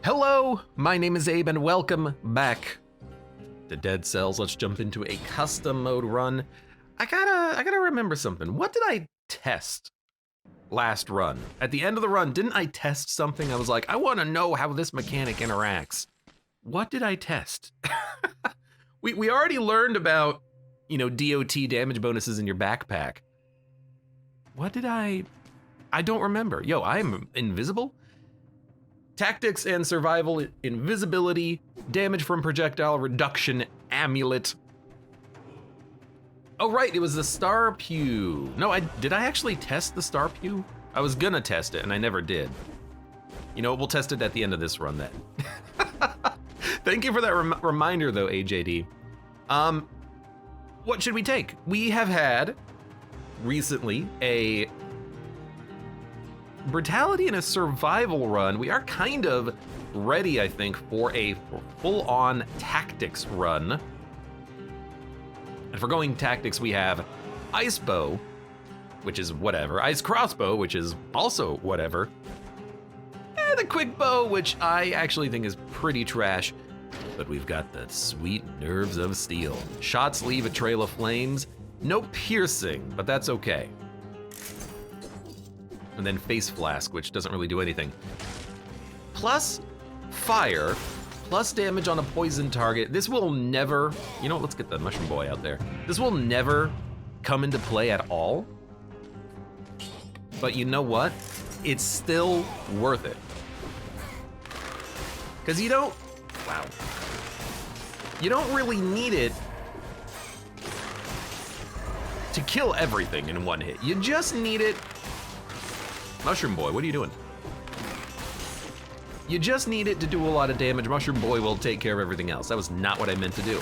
Hello, my name is Abe and welcome back to Dead Cells. Let's jump into a custom mode run. I gotta remember something. What did I test last run? At the end of the run, didn't I test something? I was like, I wanna know how this mechanic interacts. What did I test? we already learned about, DOT damage bonuses in your backpack. What did I don't remember. Yo, I'm invisible? Tactics and survival, invisibility, damage from projectile reduction, amulet. Oh right, it was the star pew. No, did I actually test the star pew? I was gonna test it and I never did. You know what, we'll test it at the end of this run then. Thank you for that reminder though, AJD. What should we take? We have had recently a brutality and a survival run. We are kind of ready, I think, for a full-on tactics run. And for going tactics, we have ice bow, which is whatever, ice crossbow, which is also whatever, and the quick bow, which I actually think is pretty trash, but we've got the sweet nerves of steel. Shots leave a trail of flames, no piercing, but that's okay. And then face flask, which doesn't really do anything. Plus fire, plus damage on a poison target. This will never, let's get the mushroom boy out there. This will never come into play at all. But you know what? It's still worth it. Because you don't really need it to kill everything in one hit. You just need it. Mushroom Boy, what are you doing? You just need it to do a lot of damage. Mushroom Boy will take care of everything else. That was not what I meant to do.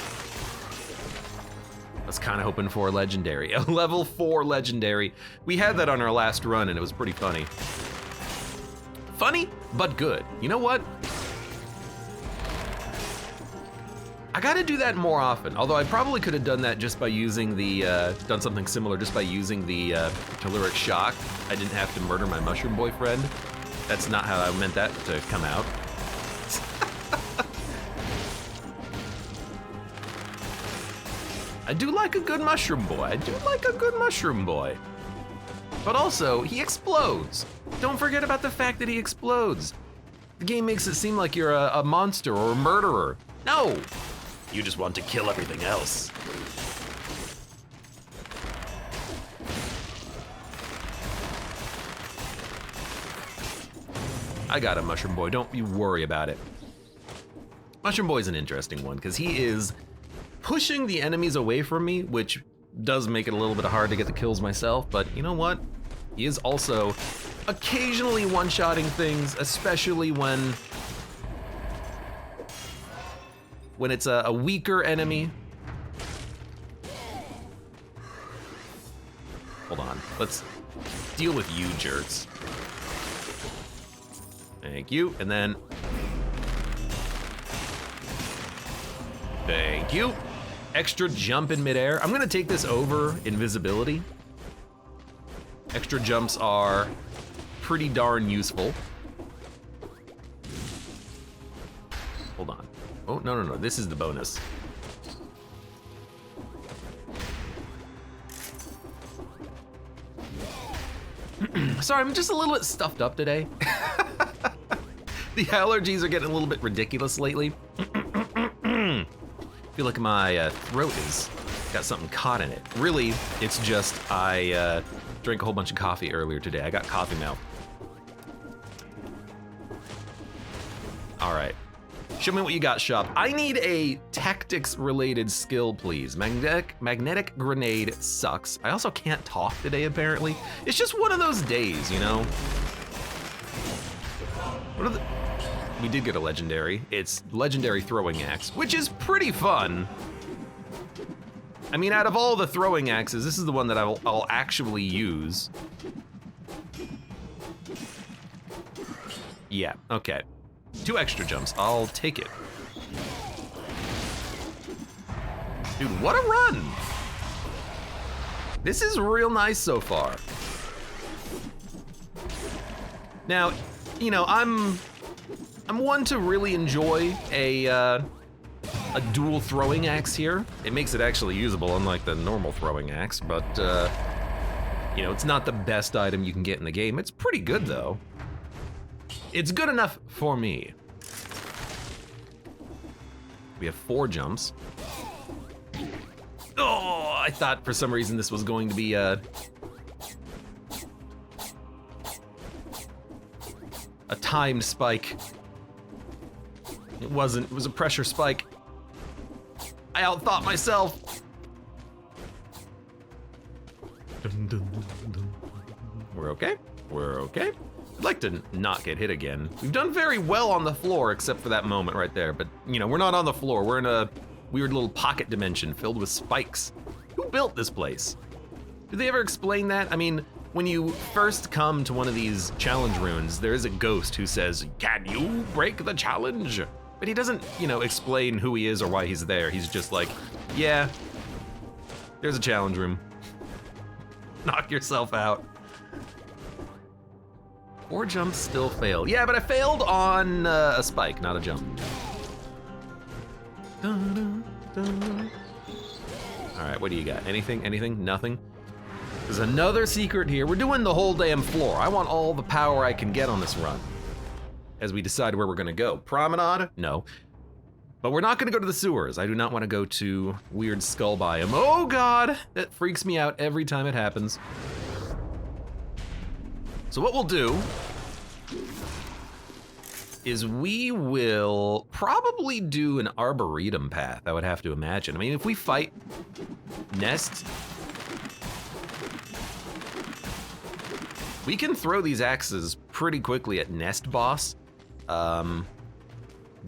I was kind of hoping for a legendary, a level 4 legendary. We had that on our last run and it was pretty funny. Funny, but good. You know what? I gotta do that more often, although I probably could have done that just by using the, done something similar just by using the Telluric Shock. I didn't have to murder my mushroom boyfriend. That's not how I meant that to come out. I do like a good mushroom boy. But also, he explodes. Don't forget about the fact that he explodes. The game makes it seem like you're a monster or a murderer. No. You just want to kill everything else. I got him, Mushroom Boy, don't you worry about it. Mushroom Boy's an interesting one, because he is pushing the enemies away from me, which does make it a little bit hard to get the kills myself, but you know what? He is also occasionally one-shotting things, especially when it's a weaker enemy. Hold on, let's deal with you jerks. Thank you, and then. Thank you. Extra jump in midair. I'm gonna take this over invisibility. Extra jumps are pretty darn useful. Hold on. Oh, no, this is the bonus. Sorry, I'm just a little bit stuffed up today. The allergies are getting a little bit ridiculous lately. I feel like my throat has got something caught in it. Really, it's just I drank a whole bunch of coffee earlier today. I got coffee mouth. All right. Show me what you got, shop. I need a tactics-related skill, please. Magnetic grenade sucks. I also can't talk today, apparently. It's just one of those days, We did get a legendary. It's legendary throwing axe, which is pretty fun. I mean, out of all the throwing axes, this is the one that I'll actually use. Yeah, okay. 2 extra jumps, I'll take it. Dude, what a run! This is real nice so far. Now, I'm I'm one to really enjoy a dual throwing axe here. It makes it actually usable, unlike the normal throwing axe, but you know, it's not the best item you can get in the game. It's pretty good though. It's good enough for me. We have 4 jumps. Oh, I thought for some reason this was going to be a timed spike. It wasn't, it was a pressure spike. I outthought myself. Dun, dun, dun, dun. We're okay, we're okay. I'd like to not get hit again. We've done very well on the floor, except for that moment right there, but you know, we're not on the floor, we're in a weird little pocket dimension filled with spikes. Who built this place? Did they ever explain that? I mean, when you first come to one of these challenge runes, there is a ghost who says, "Can you break the challenge?" But he doesn't, you know, explain who he is or why he's there. He's just like, yeah, there's a challenge room. Knock yourself out. 4 jumps still fail. Yeah, but I failed on a spike, not a jump. Dun, dun, dun. All right, what do you got? Anything? Anything? Nothing? There's another secret here. We're doing the whole damn floor. I want all the power I can get on this run as we decide where we're gonna go. Promenade? No. But we're not gonna go to the sewers. I do not wanna go to weird skull biome. Oh God, that freaks me out every time it happens. So what we'll do is we will probably do an arboretum path, I would have to imagine. I mean, if we fight Nest, we can throw these axes pretty quickly at Nest boss.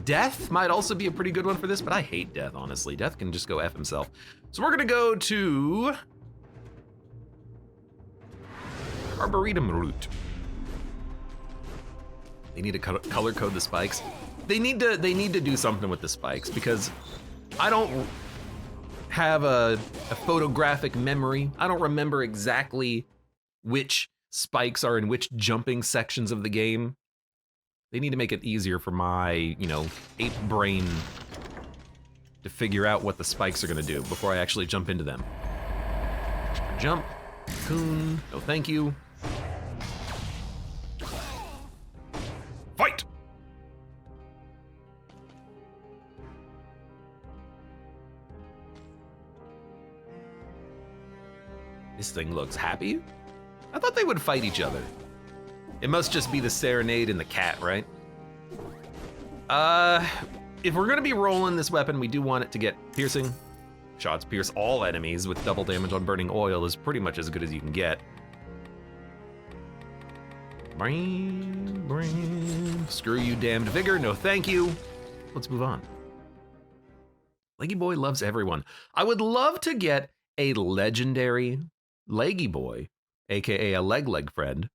Death might also be a pretty good one for this, but I hate Death, honestly. Death can just go F himself. So we're gonna go to Arboretum route. They need to color code the spikes. They need to do something with the spikes because I don't have a photographic memory. I don't remember exactly which spikes are in which jumping sections of the game. They need to make it easier for my, you know, ape brain to figure out what the spikes are gonna do before I actually jump into them. Jump, coon, no thank you. Fight! This thing looks happy. I thought they would fight each other. It must just be the serenade and the cat, right? If we're gonna be rolling this weapon, we do want it to get piercing. Shots pierce all enemies with double damage on burning oil is pretty much as good as you can get. Screw you, damned vigor, no thank you. Let's move on. Leggy Boy loves everyone. I would love to get a legendary Leggy Boy, AKA a leg friend.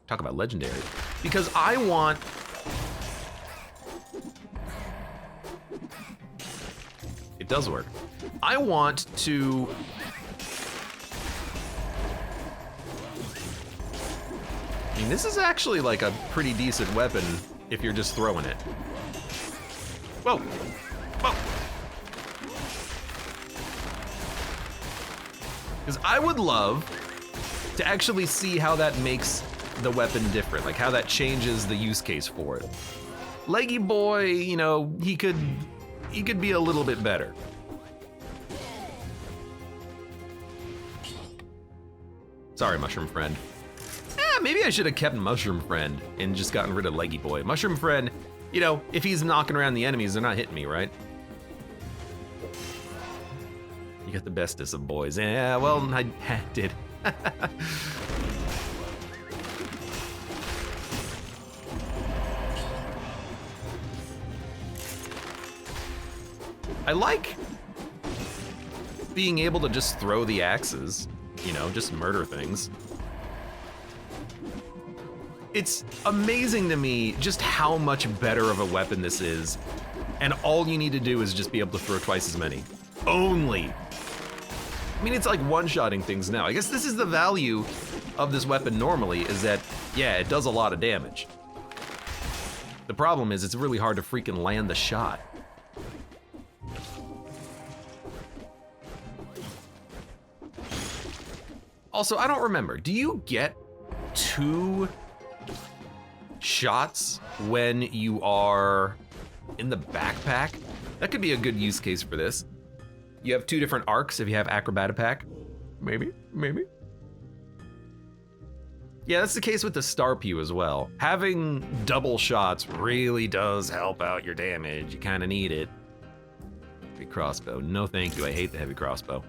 Talk about legendary. Because I want... It does work. I want to... I mean, this is actually like a pretty decent weapon if you're just throwing it. Whoa! Whoa! Because I would love to actually see how that makes the weapon different, like how that changes the use case for it. Leggy Boy, you know, he could be a little bit better. Sorry, Mushroom Friend. Maybe I should have kept Mushroom Friend and just gotten rid of Leggy Boy. Mushroom Friend, you know, if he's knocking around the enemies, they're not hitting me, right? You got the bestest of boys. Yeah, well, I did. I like being able to just throw the axes, you know, just murder things. It's amazing to me just how much better of a weapon this is, and all you need to do is just be able to throw twice as many. Only. I mean, it's like one-shotting things now. I guess this is the value of this weapon normally, is that, yeah, it does a lot of damage. The problem is it's really hard to freaking land the shot. Also, I don't remember, do you get 2 shots when you are in the backpack? That could be a good use case for this. You have 2 different arcs if you have AbeClancy. Maybe. Yeah, that's the case with the Star Pew as well. Having double shots really does help out your damage. You kind of need it. Heavy crossbow, no thank you, I hate the heavy crossbow.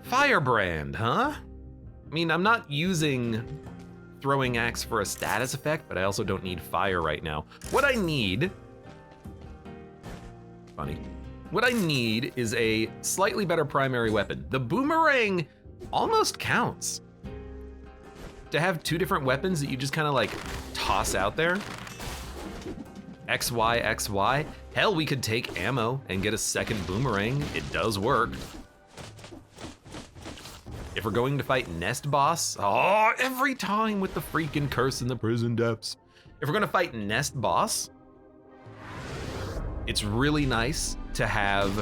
Firebrand, huh? I mean, I'm not using throwing axe for a status effect, but I also don't need fire right now. What I need is a slightly better primary weapon. The boomerang almost counts. To have 2 different weapons that you just kind of like toss out there. XY, XY. Hell, we could take ammo and get a second boomerang. It does work. If we're going to fight Nest Boss, oh, every time with the freaking curse in the prison depths. If we're gonna fight Nest Boss, it's really nice to have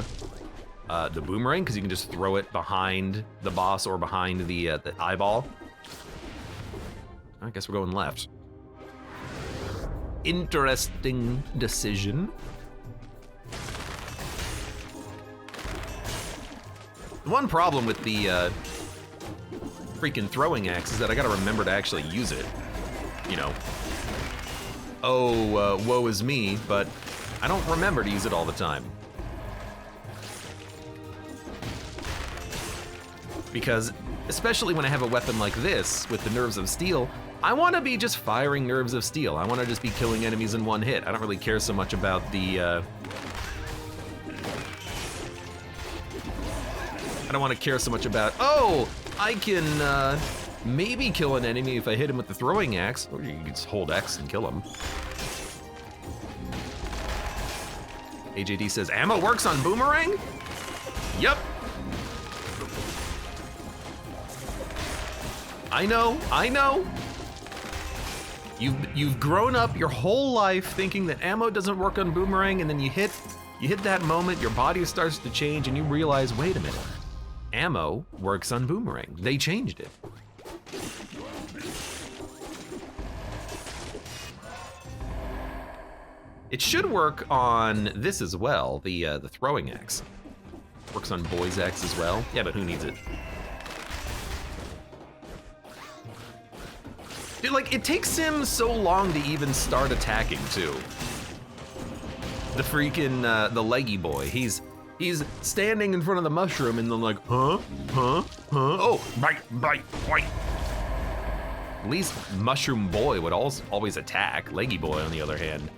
the boomerang, because you can just throw it behind the boss or behind the eyeball. I guess we're going left. Interesting decision. The one problem with the freaking throwing axe is that I gotta remember to actually use it. You know, woe is me, but I don't remember to use it all the time. Because, especially when I have a weapon like this with the Nerves of Steel, I wanna be just firing Nerves of Steel. I wanna just be killing enemies in one hit. I don't really care so much about the, I don't wanna care so much about, oh, I can maybe kill an enemy if I hit him with the throwing axe, or you can just hold X and kill him. AJD says, ammo works on boomerang? Yep. I know. You've grown up your whole life thinking that ammo doesn't work on boomerang, and then you hit that moment, your body starts to change, and you realize, wait a minute, ammo works on boomerang. They changed it. It should work on this as well, the throwing axe. Works on Boy's axe as well. Yeah, but who needs it? Dude, like, it takes him so long to even start attacking, too. The freaking, the leggy boy, he's standing in front of the mushroom and then like, huh? Oh, bite. At least Mushroom Boy would always attack. Leggy Boy, on the other hand.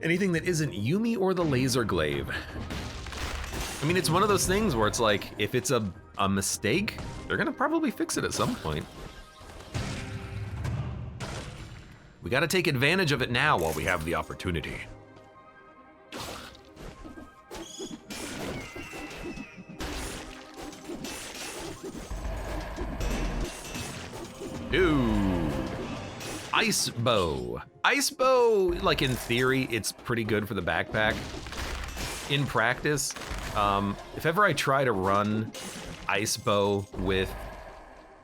Anything that isn't Yumi or the Laser Glaive. I mean, it's one of those things where it's like, if it's a mistake, they're gonna probably fix it at some point. We gotta take advantage of it now while we have the opportunity. Dude. Ice bow. Ice bow, like in theory, it's pretty good for the backpack. In practice, if ever I try to run ice bow with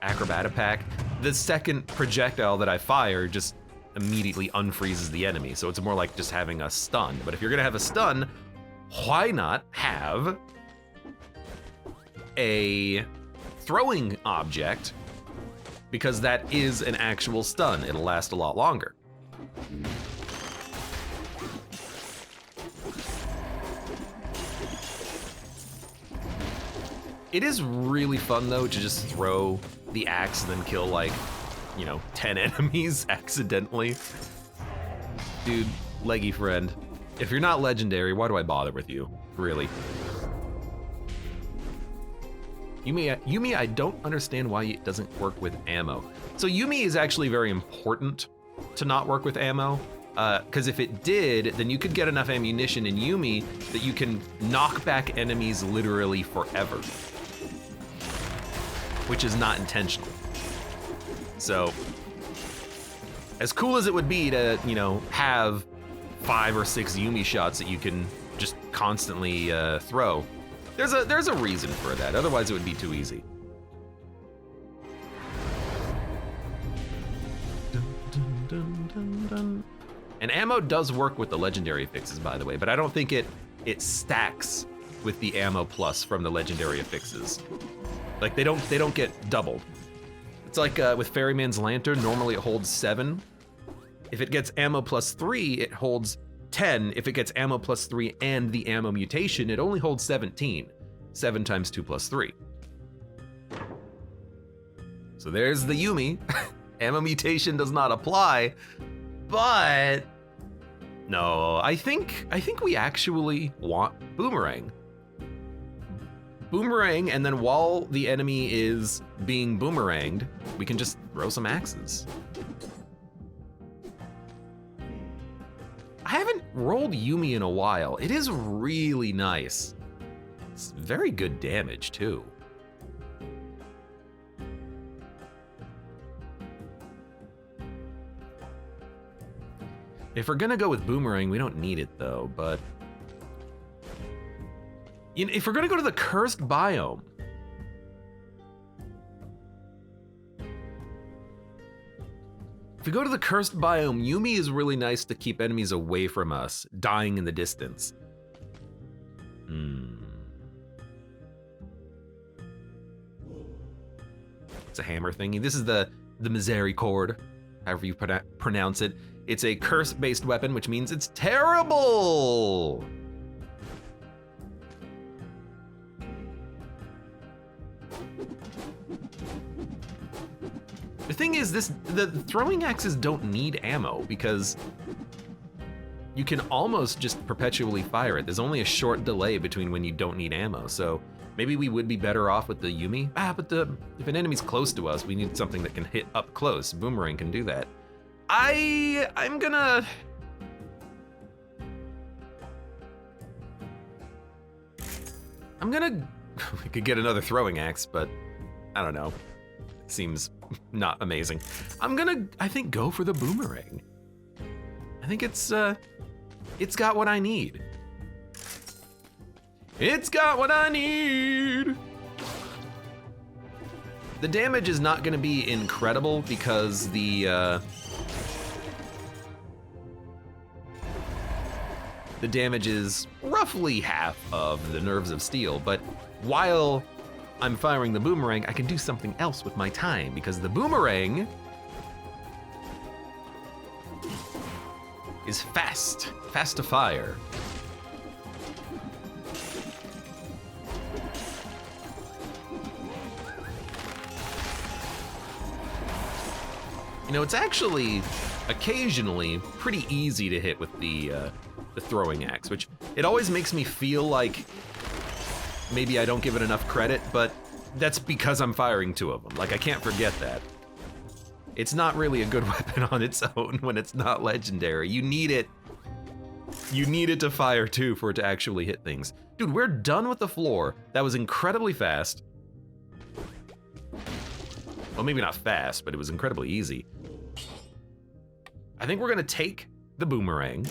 AbeClancy, the second projectile that I fire just immediately unfreezes the enemy. So it's more like just having a stun. But if you're gonna have a stun, why not have a throwing object? Because that is an actual stun. It'll last a lot longer. It is really fun though to just throw the axe and then kill like, 10 enemies accidentally. Dude, leggy friend, if you're not legendary, why do I bother with you? Really. Yumi, I don't understand why it doesn't work with ammo. So Yumi is actually very important to not work with ammo, because if it did, then you could get enough ammunition in Yumi that you can knock back enemies literally forever. which is not intentional. So, as cool as it would be to, you know, have 5 or 6 Yumi shots that you can just constantly throw, there's a reason for that. Otherwise, it would be too easy. And ammo does work with the legendary affixes, by the way, but I don't think it stacks with the ammo plus from the legendary affixes. Like they don't get doubled. It's like with Ferryman's Lantern, normally it holds 7. If it gets ammo plus 3, it holds 10. If it gets ammo plus 3 and the ammo mutation, it only holds 17. 7 times 2 plus 3. So there's the Yumi. Ammo mutation does not apply, but no, I think we actually want Boomerang. Boomerang, and then while the enemy is being boomeranged, we can just throw some axes. I haven't rolled Yumi in a while. It is really nice. It's very good damage too. If we're gonna go with Boomerang, we don't need it though, but you know, if we're gonna go to the cursed biome, Yumi is really nice to keep enemies away from us, dying in the distance. It's a hammer thingy. This is the Misericord, however you pronounce it. It's a curse-based weapon, which means it's terrible! The thing is, the throwing axes don't need ammo because you can almost just perpetually fire it. There's only a short delay between when you don't need ammo, so maybe we would be better off with the Yumi. But if an enemy's close to us, we need something that can hit up close. Boomerang can do that. I'm gonna... We could get another throwing axe, but I don't know. It seems not amazing. I think, go for the Boomerang. I think it's got what I need. It's got what I need! The damage is not gonna be incredible because the damage is roughly half of the Nerves of Steel, but while I'm firing the Boomerang, I can do something else with my time, because the Boomerang is fast to fire. You know, it's actually occasionally pretty easy to hit with the throwing axe, which it always makes me feel like maybe I don't give it enough credit, but that's because I'm firing 2 of them. Like, I can't forget that. It's not really a good weapon on its own when it's not legendary. You need it to fire 2 for it to actually hit things. Dude, we're done with the floor. That was incredibly fast. Well, maybe not fast, but it was incredibly easy. I think we're gonna take the Boomerang.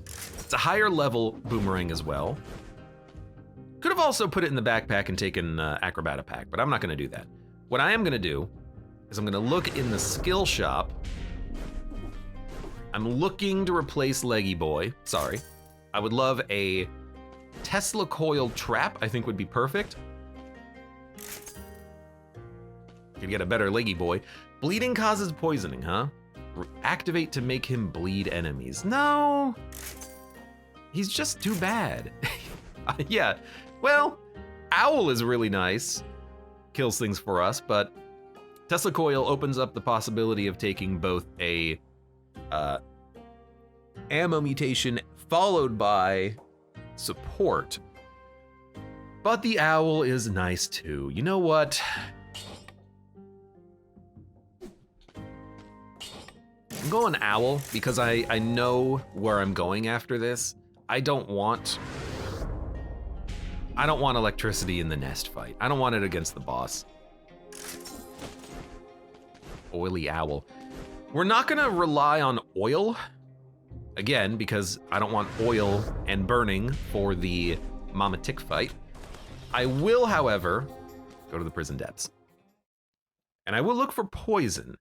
It's a higher level Boomerang as well. Could have also put it in the backpack and taken Acrobata Pack, but I'm not gonna do that. What I am gonna do is I'm gonna look in the skill shop. I'm looking to replace Leggy Boy, sorry. I would love a Tesla Coil Trap, I think would be perfect. Could get a better Leggy Boy. Bleeding causes poisoning, huh? Activate to make him bleed enemies. No, he's just too bad. Yeah, well, Owl is really nice. Kills things for us, but Tesla Coil opens up the possibility of taking both a ammo mutation followed by support. But the Owl is nice too. You know what? I'm going Owl because I know where I'm going after this. I don't want electricity in the nest fight. I don't want it against the boss. Oily owl. We're not gonna rely on oil, again, because I don't want oil and burning for the Mama Tick fight. I will, however, go to the prison depths. And I will look for poison.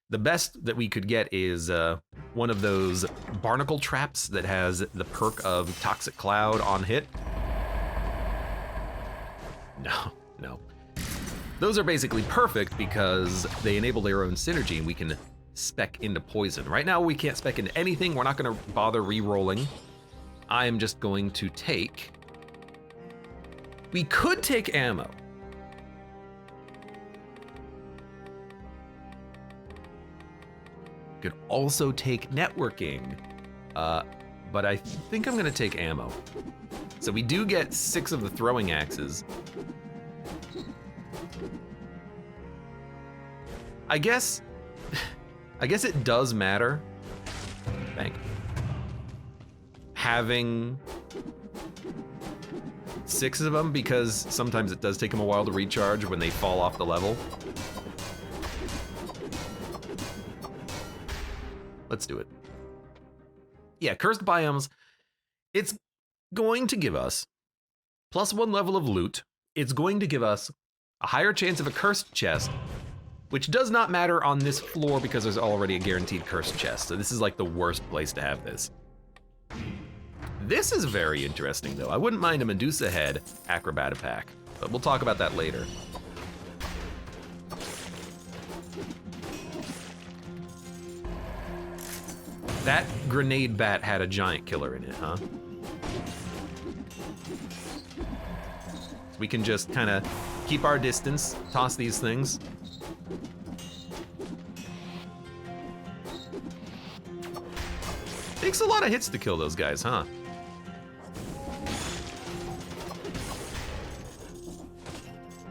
The best that we could get is one of those barnacle traps that has the perk of Toxic Cloud on hit. No. Those are basically perfect because they enable their own synergy and we can spec into poison. Right now we can't spec into anything. We're not gonna bother re-rolling. I am just going to take... We could take ammo. Could also take networking, but I think I'm gonna take ammo. So we do get 6 of the throwing axes. I guess it does matter, having 6 of them, because sometimes it does take them a while to recharge when they fall off the level. Let's do it. Yeah, cursed biomes, it's going to give us +1 level of loot. It's going to give us a higher chance of a cursed chest, which does not matter on this floor because there's already a guaranteed cursed chest. So this is like the worst place to have this. This is very interesting though. I wouldn't mind a Medusa head acrobata pack, but we'll talk about that later. That grenade bat had a giant killer in it, huh? We can just kind of keep our distance, toss these things. Takes a lot of hits to kill those guys, huh?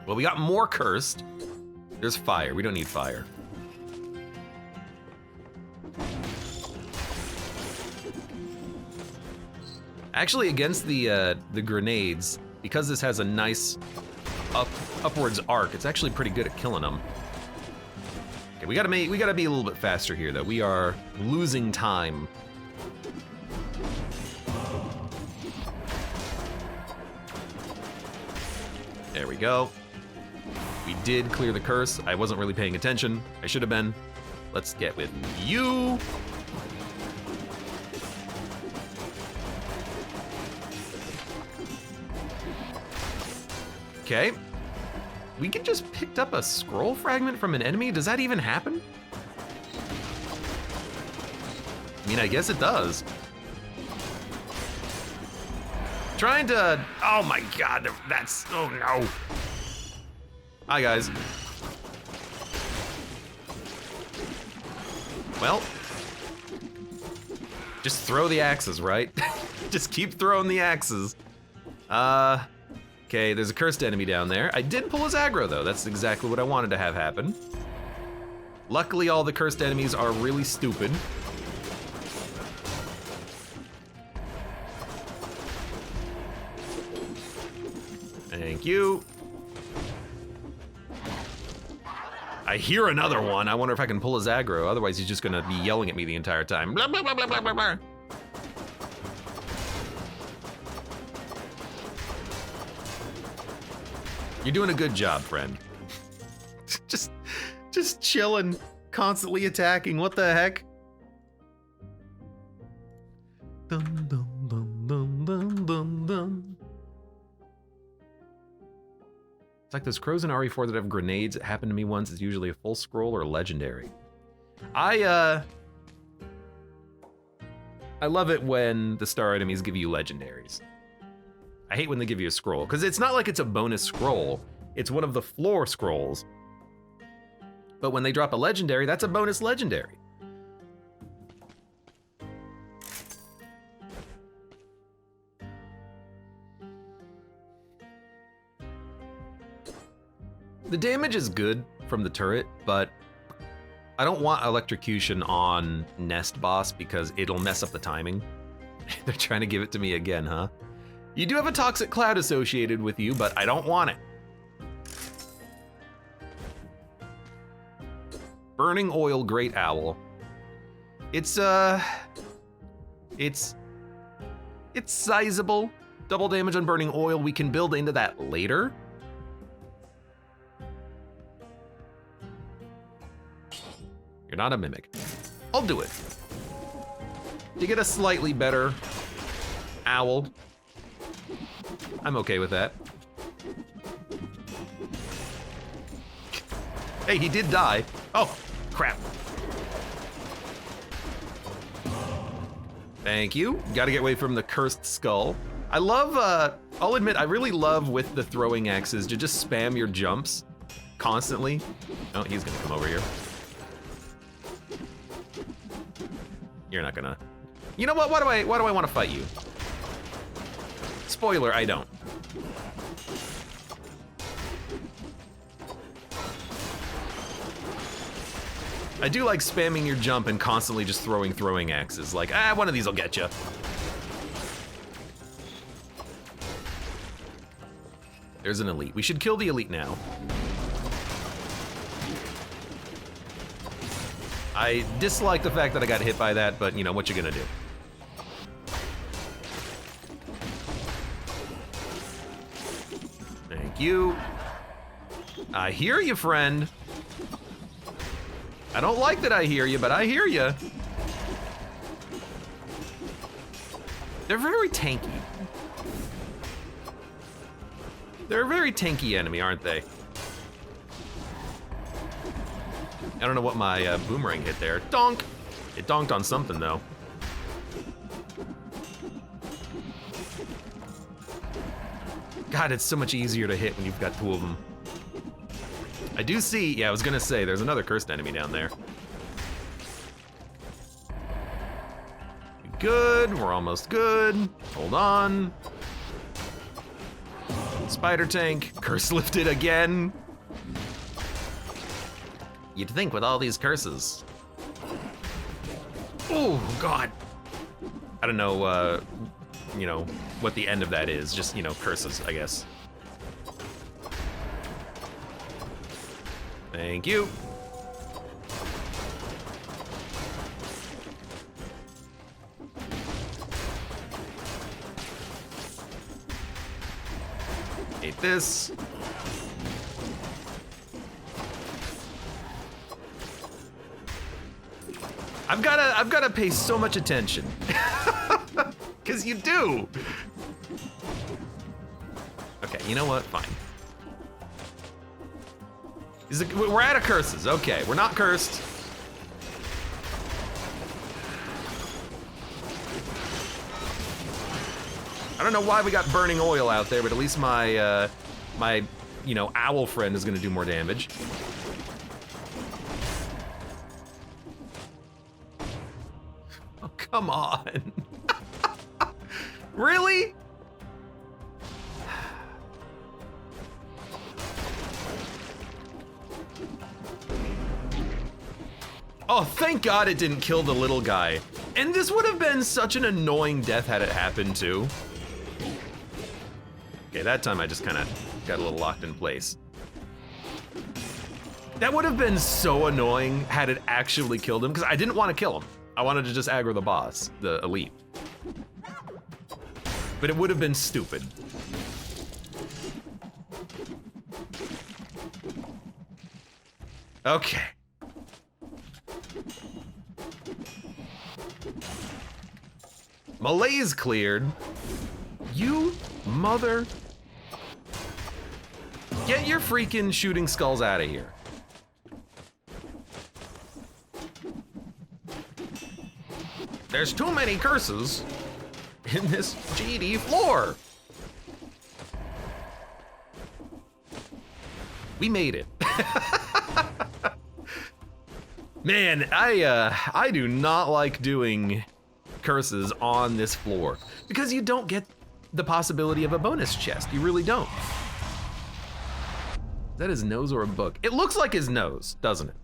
Well, we got more cursed. There's fire. We don't need fire. Actually, against the grenades, because this has a nice upwards arc, it's actually pretty good at killing them. Okay, we gotta be a little bit faster here, though. We are losing time. There we go. We did clear the curse. I wasn't really paying attention. I should have been. Let's get with you. Okay. We can just picked up a scroll fragment from an enemy. Does that even happen? I mean, I guess it does. Trying to, oh my God, that's, oh no. Hi guys. Well, just throw the axes, right? Just keep throwing the axes. Okay, there's a cursed enemy down there. I did pull his aggro though. That's exactly what I wanted to have happen. Luckily, all the cursed enemies are really stupid. Thank you. I hear another one. I wonder if I can pull his aggro. Otherwise, he's just gonna be yelling at me the entire time. Blah, blah, blah, blah, blah, blah, blah. You're doing a good job, friend. just chilling, constantly attacking. What the heck? Dum, dum, dum, dum, dum, dum, dum. It's like those crows in RE4 that have grenades. It happened to me once. It's usually a full scroll or legendary. I love it when the star enemies give you legendaries. I hate when they give you a scroll, because it's not like it's a bonus scroll. It's one of the floor scrolls. But when they drop a legendary, that's a bonus legendary. The damage is good from the turret, but I don't want electrocution on Nest Boss because it'll mess up the timing. They're trying to give it to me again, huh? You do have a toxic cloud associated with you, but I don't want it. Burning Oil Great Owl. It's sizable. Double damage on Burning Oil. We can build into that later. You're not a mimic. I'll do it. To get a slightly better owl, I'm okay with that. Hey, he did die. Oh, crap. Thank you. Gotta get away from the cursed skull. I love, I'll admit, I really love with the throwing axes to just spam your jumps constantly. Oh, he's gonna come over here. You're not gonna. You know what? Why do I want to fight you? Spoiler, I don't. I do like spamming your jump and constantly just throwing axes. Like, one of these will get you. There's an elite. We should kill the elite now. I dislike the fact that I got hit by that, but you know, what you gonna do? Thank you. I hear you, friend. I don't like that I hear you, but I hear you. They're very tanky. They're a very tanky enemy, aren't they? I don't know what my boomerang hit there. Donk! It donked on something, though. God, it's so much easier to hit when you've got two of them. I do see, yeah, I was gonna say, there's another cursed enemy down there. Good, we're almost good. Hold on. Spider tank, curse lifted again. You'd think with all these curses. Oh, God. I don't know, you know, what the end of that is. Just, you know, curses, I guess. Thank you. Hate this. I've gotta pay so much attention. Cause you do. Okay, you know what? Fine. We're out of curses. Okay, we're not cursed. I don't know why we got burning oil out there, but at least my my, you know, owl friend is gonna do more damage. Oh, come on. Really? Oh, thank God it didn't kill the little guy. And this would have been such an annoying death had it happened too. Okay, that time I just kind of got a little locked in place. That would have been so annoying had it actually killed him, because I didn't want to kill him. I wanted to just aggro the boss, the elite. But it would have been stupid. Okay. Malaise cleared. You mother... Get your freaking shooting skulls out of here. There's too many curses in this GD floor. We made it. Man, I do not like doing curses on this floor because you don't get the possibility of a bonus chest. You really don't. Is that his nose or a book? It looks like his nose, doesn't it?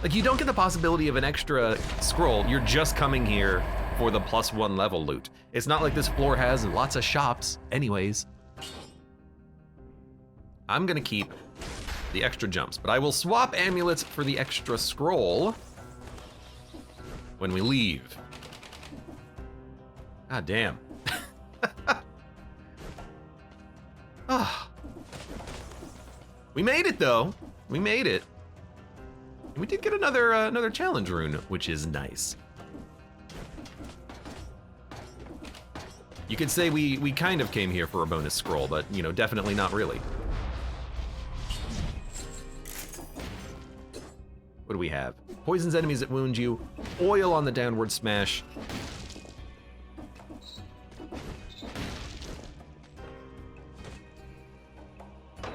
Like, you don't get the possibility of an extra scroll. You're just coming here for the +1 level loot. It's not like this floor has lots of shops anyways. I'm gonna keep the extra jumps. But I will swap amulets for the extra scroll when we leave. God damn. Ah. We made it though. We made it. And we did get another challenge rune, which is nice. You could say we kind of came here for a bonus scroll, but you know, definitely not really. What do we have? Poisons enemies that wound you, oil on the downward smash.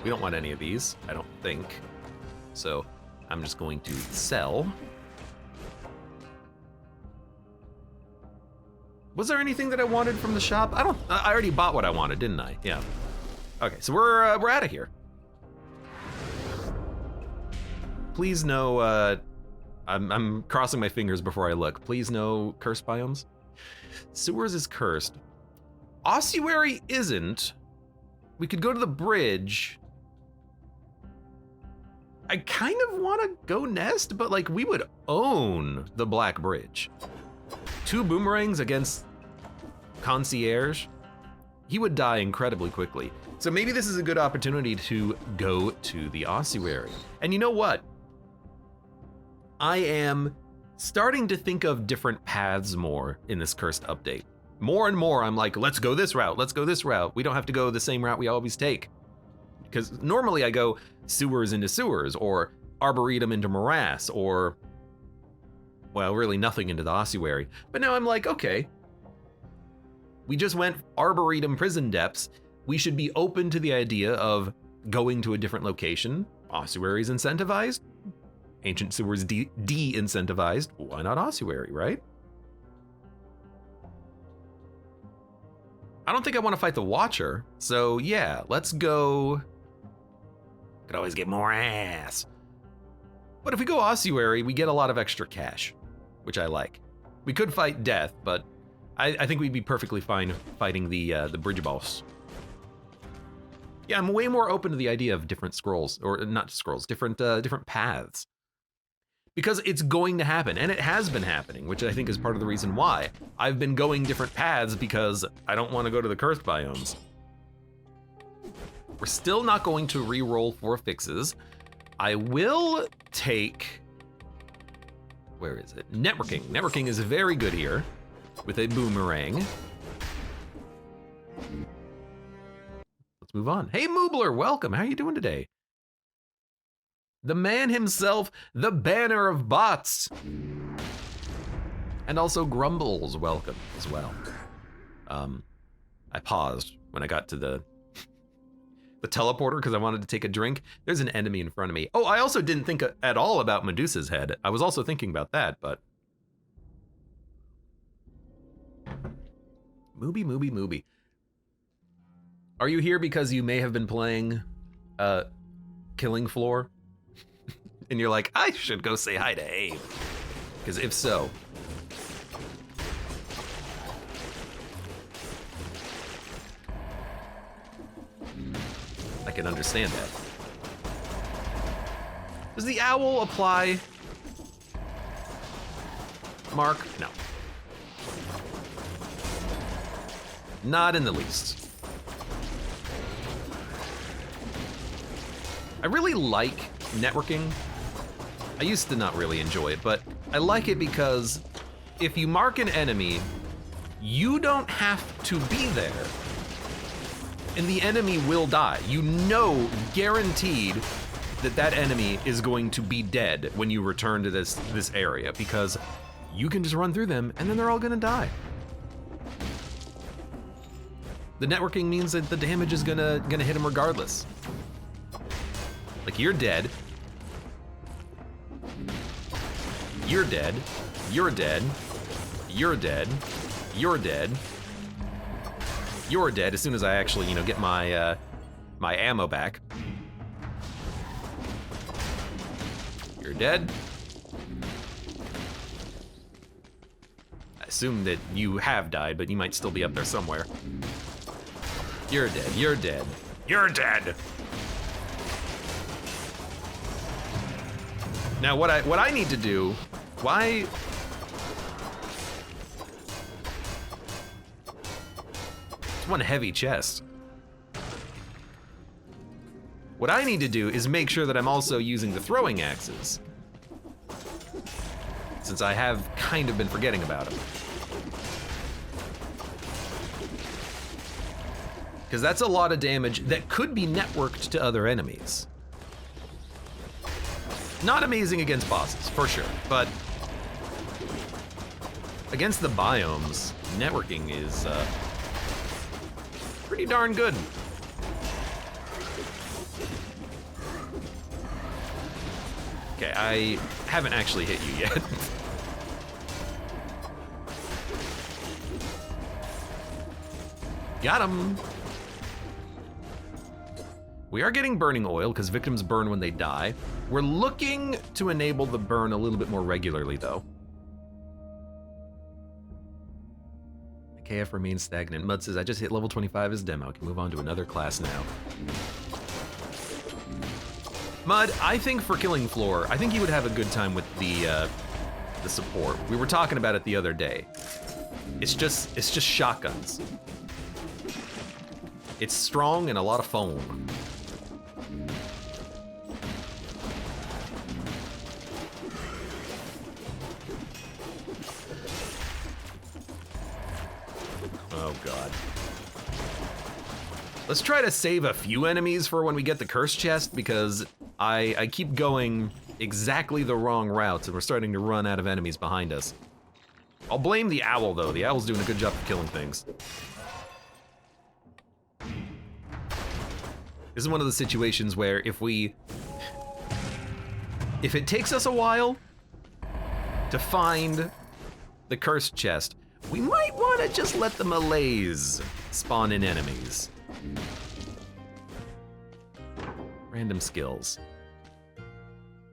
We don't want any of these, I don't think. So I'm just going to sell. Was there anything that I wanted from the shop? I already bought what I wanted, didn't I? Yeah. Okay, so we're out of here. Please no, I'm crossing my fingers before I look. Please no cursed biomes. Sewers is cursed. Ossuary isn't. We could go to the bridge. I kind of want to go nest, but like we would own the Black Bridge. 2 boomerangs against Concierge, he would die incredibly quickly. So maybe this is a good opportunity to go to the ossuary. And you know what? I am starting to think of different paths more in this cursed update. More and more, I'm like, let's go this route, let's go this route. We don't have to go the same route we always take. Because normally I go sewers into sewers, or arboretum into morass, or, well, really nothing into the ossuary. But now I'm like, okay, we just went arboretum prison depths. We should be open to the idea of going to a different location. Ossuary's incentivized. Ancient sewers de-incentivized. Why not ossuary, right? I don't think I want to fight the Watcher, so yeah, let's go. Could always get more ass. But if we go ossuary, we get a lot of extra cash, which I like. We could fight death, but I think we'd be perfectly fine fighting the bridge boss. Yeah, I'm way more open to the idea of different scrolls, or not scrolls, different paths. Because it's going to happen, and it has been happening, which I think is part of the reason why. I've been going different paths because I don't want to go to the cursed biomes. We're still not going to re-roll for fixes. I will take, where is it? Networking. Networking is very good here with a boomerang. Let's move on. Hey Moobler, welcome. How are you doing today? The man himself, the banner of bots. And also Grumbles, welcome as well. I paused when I got to the teleporter because I wanted to take a drink. There's an enemy in front of me. Oh, I also didn't think at all about Medusa's head. I was also thinking about that, but. Mooby. Are you here because you may have been playing Killing Floor? And you're like, I should go say hi to Abe. Because if so, I can understand that. Does the owl apply? Mark? No. Not in the least. I really like networking. I used to not really enjoy it, but I like it because if you mark an enemy, you don't have to be there, and the enemy will die. You know, guaranteed, that enemy is going to be dead when you return to this area, because you can just run through them and then they're all gonna die. The networking means that the damage is gonna hit them regardless. Like, you're dead. You're dead. You're dead. You're dead. You're dead. You're dead as soon as I actually, get my my ammo back. You're dead. I assume that you have died, but you might still be up there somewhere. You're dead. You're dead. You're dead. Now what I need to do, why? It's one heavy chest. What I need to do is make sure that I'm also using the throwing axes, since I have kind of been forgetting about them. Because that's a lot of damage that could be networked to other enemies. Not amazing against bosses, for sure, but against the biomes, networking is pretty darn good. Okay, I haven't actually hit you yet. Got him. We are getting burning oil because victims burn when they die. We're looking to enable the burn a little bit more regularly though. KF remains stagnant. Mud says, I just hit level 25 as demo. I can move on to another class now. Mud, I think for killing Floor, I think you would have a good time with the support. We were talking about it the other day. It's just shotguns. It's strong and a lot of foam. Oh god. Let's try to save a few enemies for when we get the curse chest, because I keep going exactly the wrong routes and we're starting to run out of enemies behind us. I'll blame the owl though. The owl's doing a good job of killing things. This is one of the situations where if it takes us a while to find the cursed chest, we might want to just let the malaise spawn in enemies. Random skills.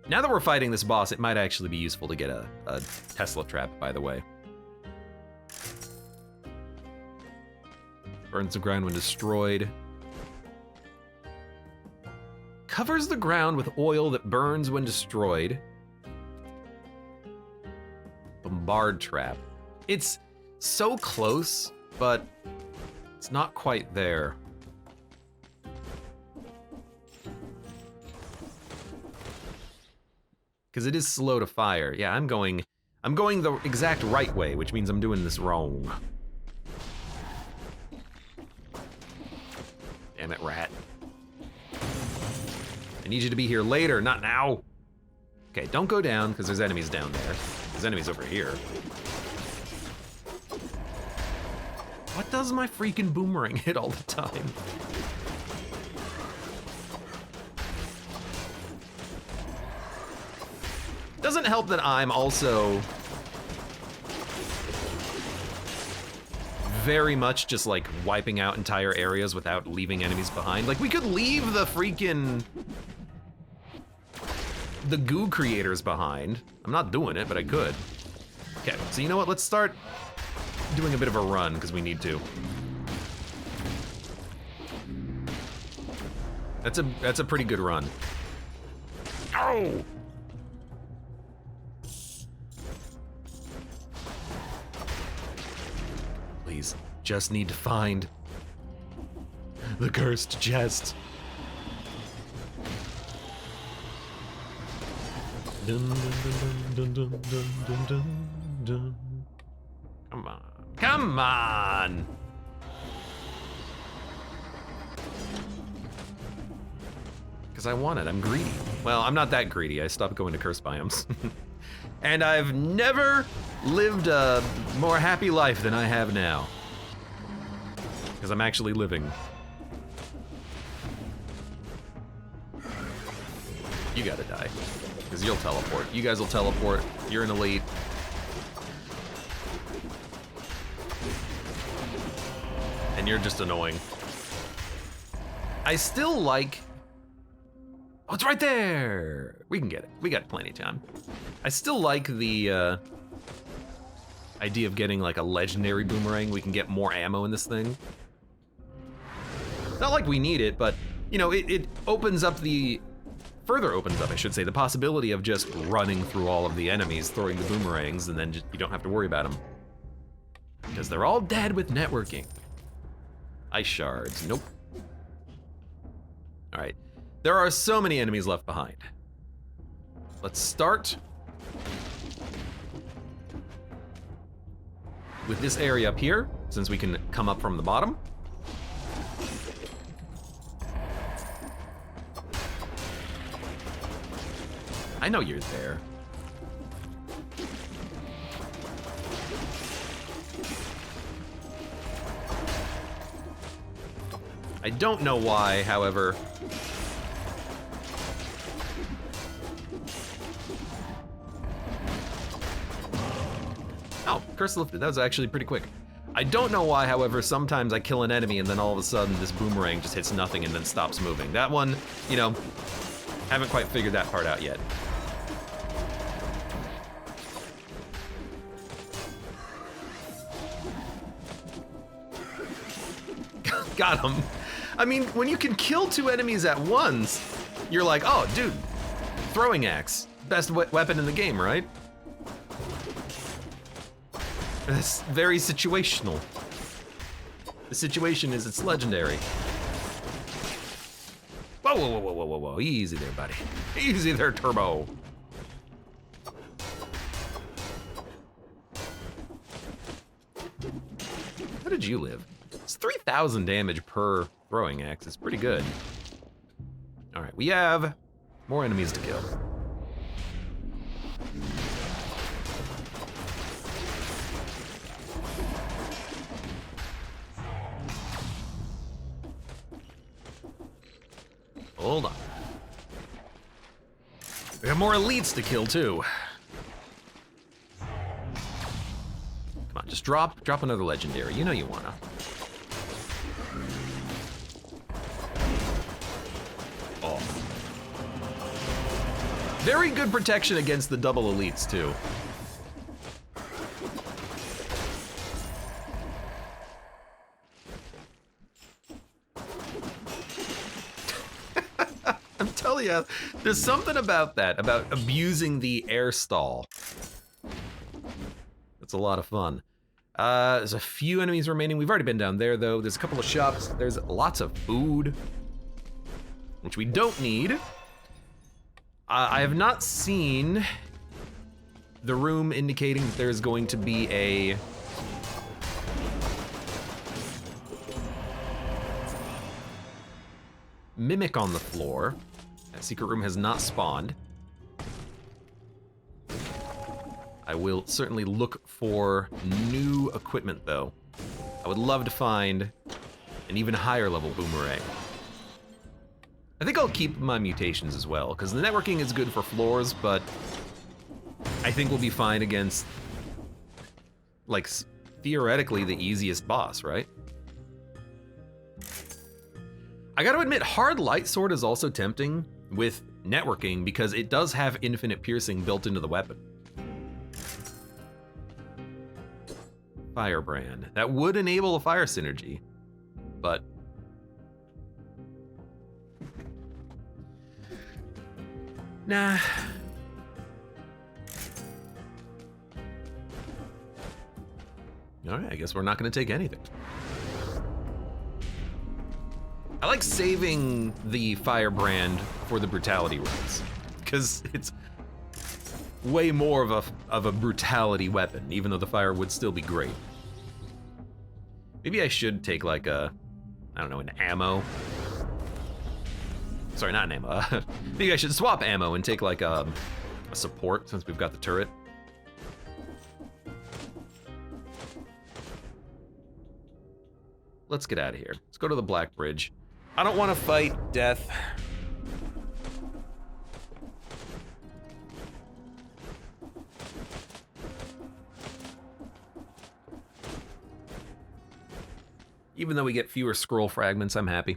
Now that we're fighting this boss, it might actually be useful to get a Tesla trap, by the way. Burns the ground when destroyed. Covers the ground with oil that burns when destroyed. Bombard trap. It's so close, but it's not quite there. Because it is slow to fire. Yeah, I'm going the exact right way, which means I'm doing this wrong. Damn it, rat. I need you to be here later, not now. Okay, don't go down, because there's enemies down there. There's enemies over here. What does my freaking boomerang hit all the time? Doesn't help that I'm also very much just like wiping out entire areas without leaving enemies behind. Like we could leave the goo creators behind. I'm not doing it, but I could. Okay, so you know what? Let's start doing a bit of a run because we need to. That's a pretty good run. Ow! Please, just need to find the cursed chest. Dun, dun, dun, dun, dun, dun, dun, dun. Come on. Come on! Because I want it, I'm greedy. Well, I'm not that greedy, I stopped going to curse biomes. And I've never lived a more happy life than I have now. Because I'm actually living. You gotta die. Because you'll teleport. You guys will teleport. You're an elite. And you're just annoying. I still like... Oh, it's right there! We can get it. We got plenty of time. I still like the idea of getting like a legendary boomerang. We can get more ammo in this thing. Not like we need it, but you know, it opens up the further opens up, I should say, the possibility of just running through all of the enemies, throwing the boomerangs, and then you don't have to worry about them. Because they're all dead with networking. Ice shards, nope. All right, there are so many enemies left behind. Let's start with this area up here, since we can come up from the bottom. I know you're there. I don't know why, however. Oh, curse lifted. That was actually pretty quick. I don't know why, however, sometimes I kill an enemy and then all of a sudden this boomerang just hits nothing and then stops moving. That one, you know, haven't quite figured that part out yet. Got him. I mean, when you can kill 2 enemies at once, you're like, oh, dude, throwing axe, best weapon in the game, right? That's very situational. The situation is it's legendary. Whoa, whoa, whoa, whoa, whoa, whoa, whoa, easy there, buddy. Easy there, Turbo. How did you live? It's 3,000 damage per throwing axe. It's pretty good. All right, we have more enemies to kill. Hold on. We have more elites to kill too. Come on, just drop another legendary. You know you wanna. Oh. Very good protection against the double elites too. I'm telling you, there's something about that, about abusing the air stall. That's a lot of fun. There's a few enemies remaining. We've already been down there though. There's a couple of shops. There's lots of food, which we don't need. I have not seen the room indicating that there's going to be a mimic on the floor. That secret room has not spawned. I will certainly look for new equipment though. I would love to find an even higher level boomerang. I think I'll keep my mutations as well, because the networking is good for floors, but I think we'll be fine against, like, theoretically the easiest boss, right? I gotta admit, hard light sword is also tempting with networking because it does have infinite piercing built into the weapon. Firebrand. That would enable a fire synergy, but nah. All right, I guess we're not gonna take anything. I like saving the Firebrand for the brutality runs, because it's way more of a brutality weapon, even though the fire would still be great. Maybe I should take like a, I don't know, an ammo. Sorry, not an ammo. Maybe I should swap ammo and take like a support since we've got the turret. Let's get out of here. Let's go to the Black Bridge. I don't want to fight death. Even though we get fewer scroll fragments, I'm happy.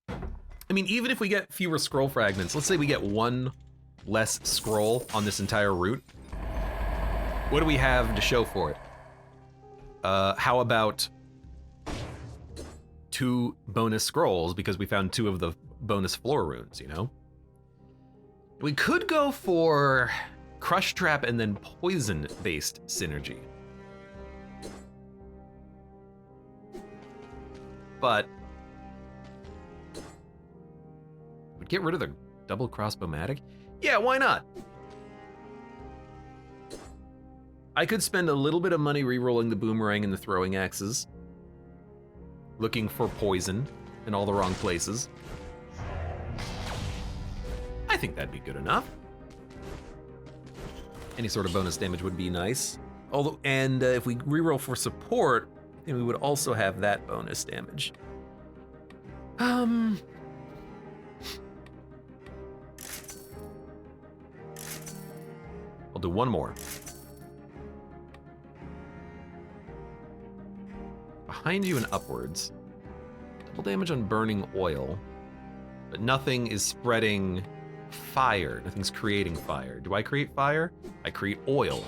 I mean, even if we get fewer scroll fragments, let's say we get one less scroll on this entire route. What do we have to show for it? How about 2 bonus scrolls because we found 2 of the bonus floor runes, you know? We could go for Crush Trap and then poison-based synergy. But would get rid of the double crossbow-matic? Yeah, why not? I could spend a little bit of money re-rolling the boomerang and the throwing axes, looking for poison in all the wrong places. I think that'd be good enough. Any sort of bonus damage would be nice. Although, and if we reroll for support, then we would also have that bonus damage. I'll do one more. Behind you and upwards. Double damage on burning oil, but nothing is spreading fire. Nothing's creating fire. Do I create fire? I create oil.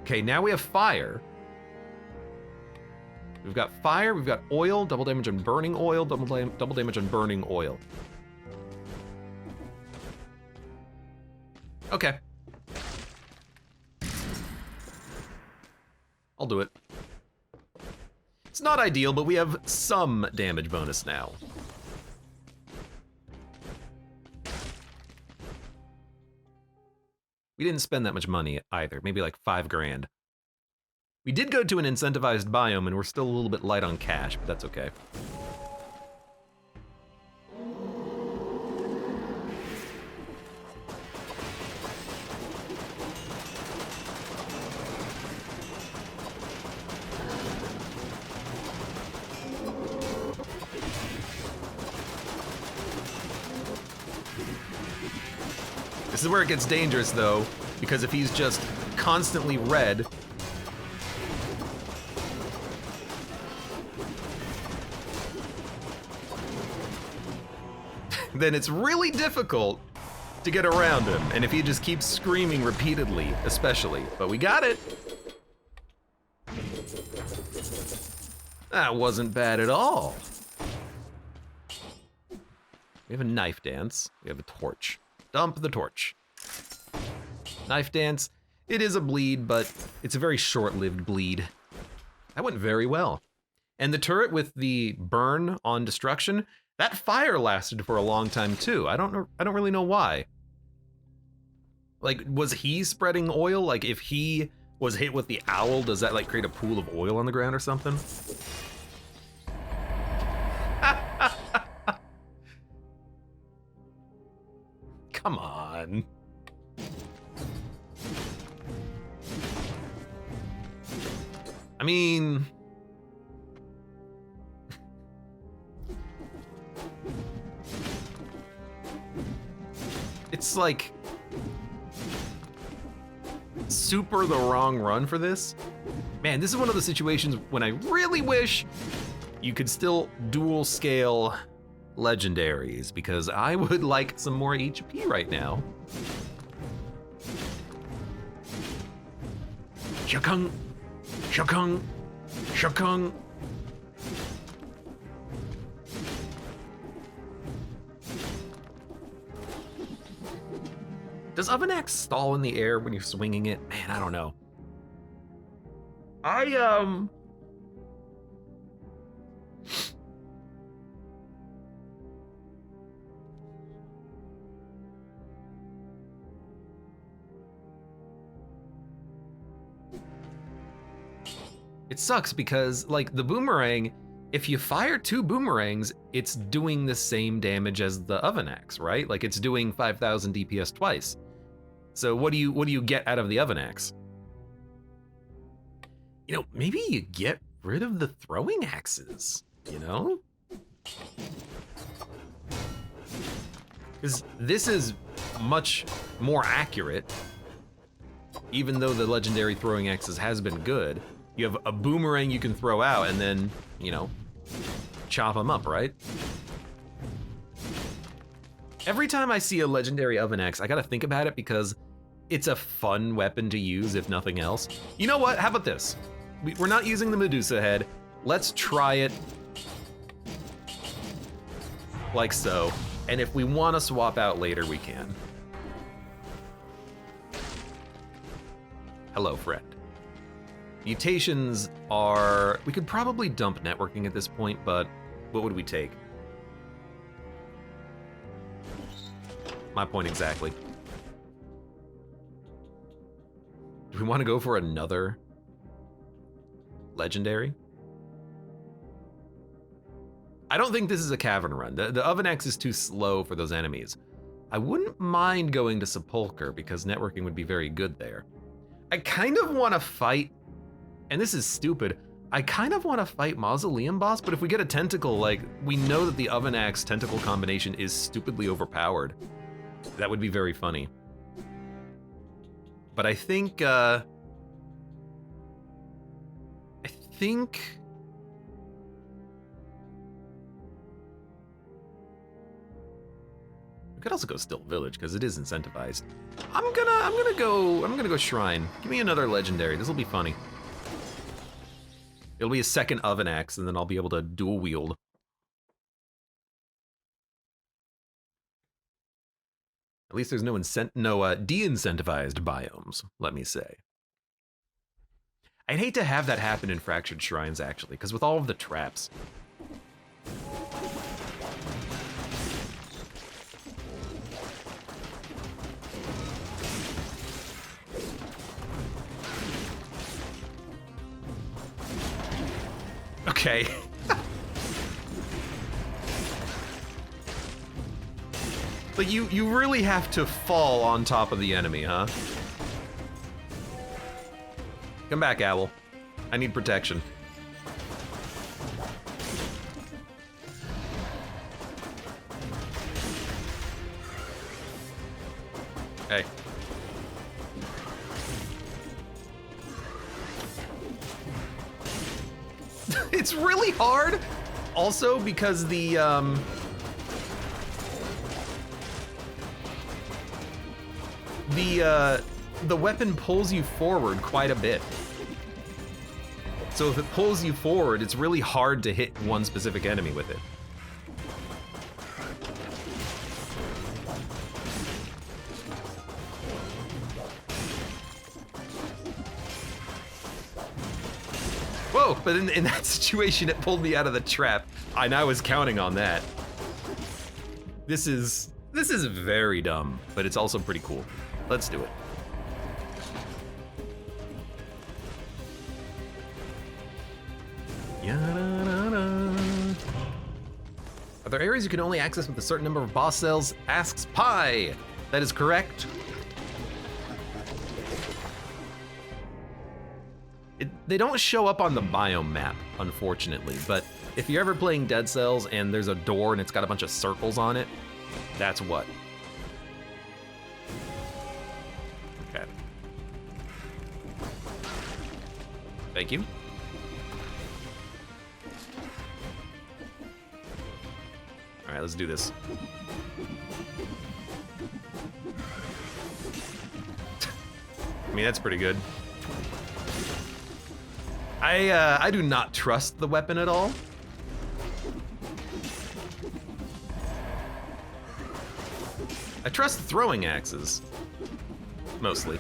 Okay, now we have fire. We've got fire, we've got oil, double damage on burning oil, double damage on burning oil. Okay. I'll do it. It's not ideal, but we have some damage bonus now. We didn't spend that much money either, maybe like 5 grand. We did go to an incentivized biome and we're still a little bit light on cash, but that's okay. This is where it gets dangerous, though, because if he's just constantly red, then it's really difficult to get around him. And if he just keeps screaming repeatedly, especially. But we got it. That wasn't bad at all. We have a knife dance. We have a torch. Dump the torch. Knife dance. It is a bleed, but it's a very short-lived bleed. That went very well. And the turret with the burn on destruction, that fire lasted for a long time too. I don't really know why. Like, was he spreading oil? Like, if he was hit with the owl, does that like create a pool of oil on the ground or something? Come on. I mean, it's like super the wrong run for this. Man, this is one of the situations when I really wish you could still dual scale legendaries, because I would like some more HP right now. Shakung, shakung, shakung. Does Oven Axe stall in the air when you're swinging it? Man, I don't know. It sucks because, like, the boomerang, if you fire 2 boomerangs, it's doing the same damage as the Oven Axe, right? Like, it's doing 5,000 DPS twice. So what do you get out of the Oven Axe? You know, maybe you get rid of the throwing axes, you know? Because this is much more accurate, even though the legendary throwing axes has been good. You have a boomerang you can throw out and then, you know, chop them up, right? Every time I see a legendary Oven Axe, I gotta think about it because it's a fun weapon to use, if nothing else. You know what? How about this? We're not using the Medusa head. Let's try it like so. And if we want to swap out later, we can. Hello, friend. Mutations are... We could probably dump networking at this point, but what would we take? My point exactly. Do we want to go for another legendary? I don't think this is a cavern run. The Oven Axe is too slow for those enemies. I wouldn't mind going to Sepulcher because networking would be very good there. I kind of want to fight, and this is stupid, I kind of want to fight Mausoleum Boss, but if we get a tentacle, like, we know that the Oven Axe tentacle combination is stupidly overpowered. That would be very funny. But I think, we could also go Still Village because it is incentivized. I'm gonna go Shrine. Give me another legendary. This will be funny. It'll be a second Oven Axe, and then I'll be able to dual wield. At least there's no de-incentivized biomes, let me say. I'd hate to have that happen in Fractured Shrines, actually, because with all of the traps. Okay. But you really have to fall on top of the enemy, huh? Come back, Owl. I need protection. Hey. It's really hard, also because the weapon pulls you forward quite a bit. So if it pulls you forward, it's really hard to hit one specific enemy with it. Whoa, but in that situation, it pulled me out of the trap, and I was counting on that. This is very dumb, but it's also pretty cool. Let's do it. Are there areas you can only access with a certain number of boss cells? Asks Pi. That is correct. They don't show up on the biome map, unfortunately, but if you're ever playing Dead Cells and there's a door and it's got a bunch of circles on it, that's what. Okay. Thank you. All right, let's do this. I mean, that's pretty good. I do not trust the weapon at all. I trust throwing axes, mostly.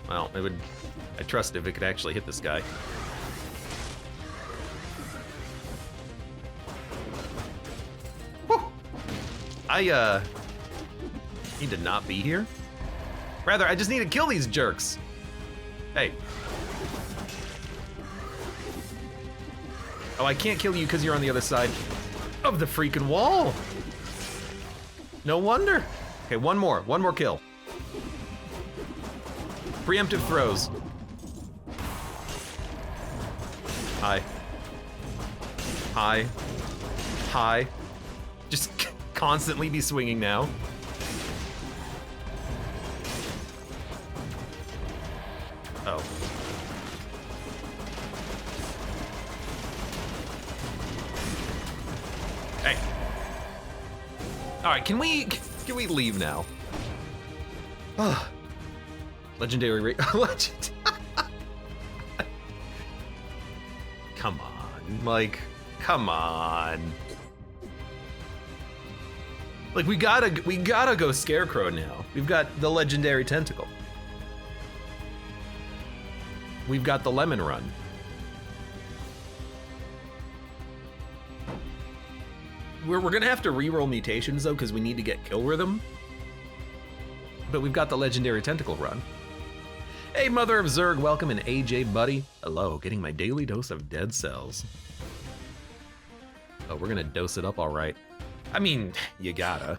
Well, I trust if it could actually hit this guy. Whew. I need to not be here. Rather, I just need to kill these jerks. Hey. Oh, I can't kill you because you're on the other side of the freaking wall. No wonder. Okay, one more kill. Preemptive throws. Hi. Hi. Hi. Just constantly be swinging now. Oh. Hey. All right, can we leave now? Legendary Legend. Come on, like, come on. Like, we gotta go Scarecrow now. We've got the legendary tentacle. We've got the lemon run. We're gonna have to reroll mutations though, because we need to get kill rhythm. But we've got the legendary tentacle run. Hey, Mother of Zerg, welcome, and AJ buddy. Hello, getting my daily dose of dead cells. Oh, we're gonna dose it up all right. I mean, you gotta.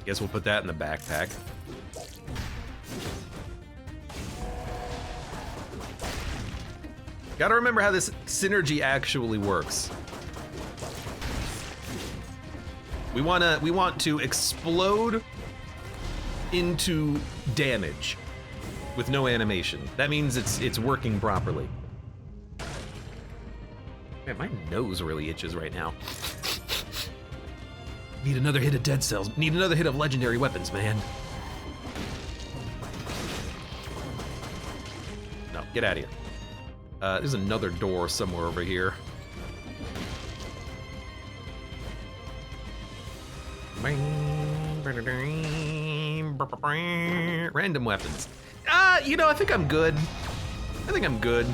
Guess we'll put that in the backpack. Gotta remember how this synergy actually works. We want to explode into damage with no animation. That means it's working properly. Man, my nose really itches right now. Need another hit of dead cells. Need another hit of legendary weapons, man. No, get out of here. There's another door somewhere over here. Random weapons. You know, I think I'm good. I think I'm good.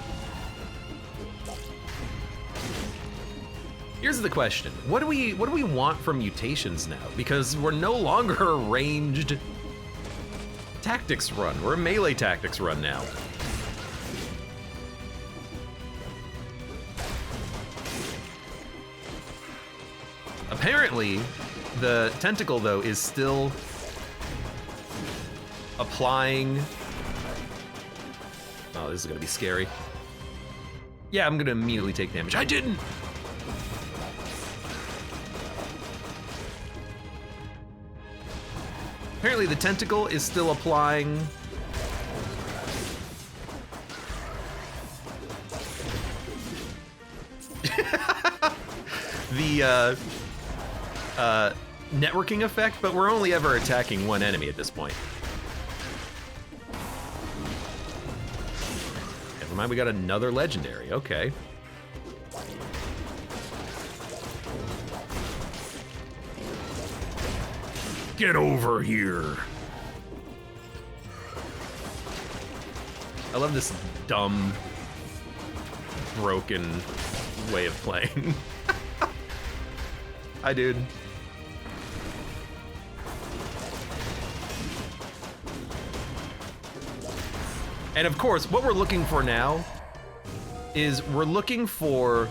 Here's the question. What do we want from mutations now? Because we're no longer a ranged tactics run. We're a melee tactics run now. Apparently, the tentacle, though, is still applying... Oh, this is gonna be scary. Yeah, I'm gonna immediately take damage. I didn't! Apparently, the tentacle is still applying... the, networking effect, but we're only ever attacking one enemy at this point. Never mind, we got another legendary, okay. Get over here. I love this dumb, broken way of playing. Hi, dude. And of course, what we're looking for now is we're looking for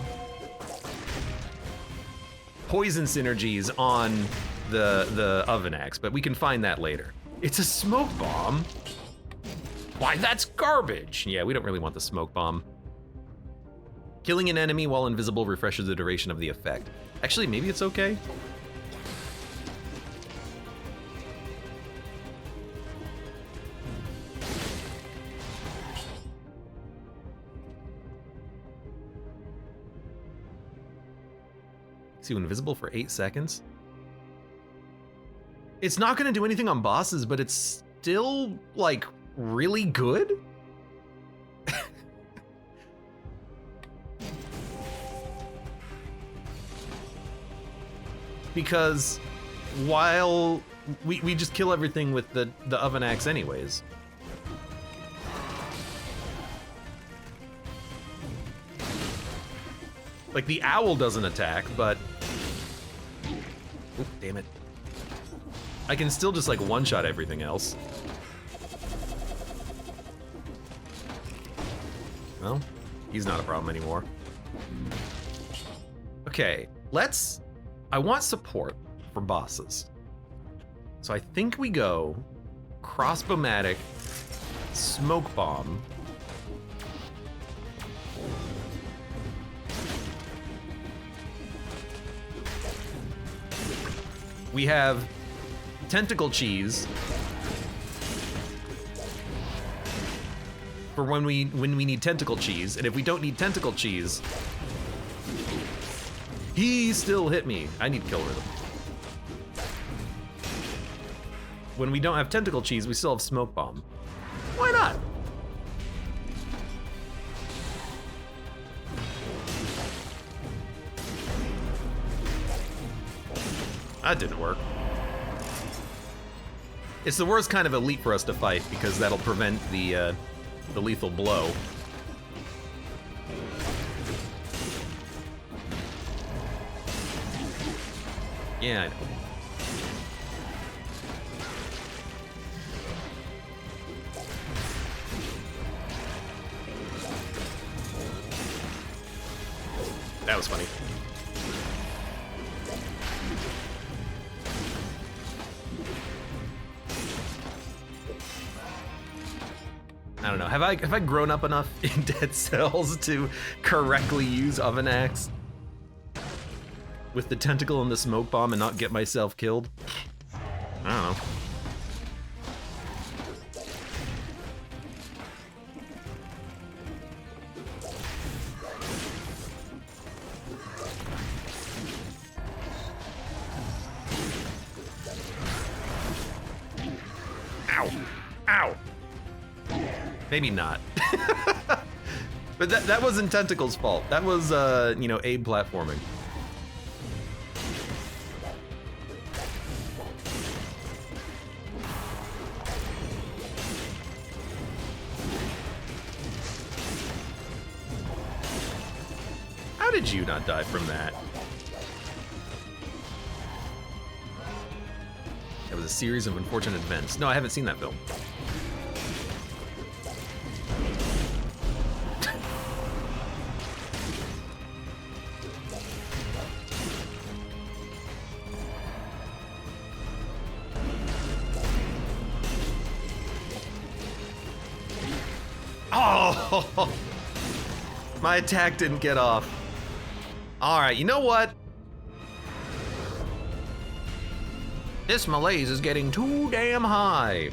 poison synergies on the oven axe, but we can find that later. It's a smoke bomb. Why, that's garbage. Yeah, we don't really want the smoke bomb. Killing an enemy while invisible refreshes the duration of the effect. Actually, maybe it's okay. See, invisible for 8 seconds. It's not gonna do anything on bosses, but it's still, like, really good? Because while we just kill everything with the oven axe anyways. Like, the owl doesn't attack, but... Oop, damn it. I can still just, like, one-shot everything else. Well, he's not a problem anymore. Okay, let's... I want support for bosses. So I think we go crossbow-matic, smoke bomb. We have tentacle cheese for when we need tentacle cheese, and if we don't need tentacle cheese, he still hit me. I need kill rhythm. When we don't have tentacle cheese, we still have smoke bomb. Why not? That didn't work. It's the worst kind of elite for us to fight because that'll prevent the lethal blow. Yeah, I know. That was funny. I don't know. Have I grown up enough in Dead Cells to correctly use Oven Axe with the tentacle and the smoke bomb and not get myself killed? I don't know. Ow! Ow! Maybe not. But that wasn't Tentacle's fault. That was, you know, Abe platforming. How did you not die from that? That was a series of unfortunate events. No, I haven't seen that film. Oh! My attack didn't get off. Alright, you know what? This malaise is getting too damn high.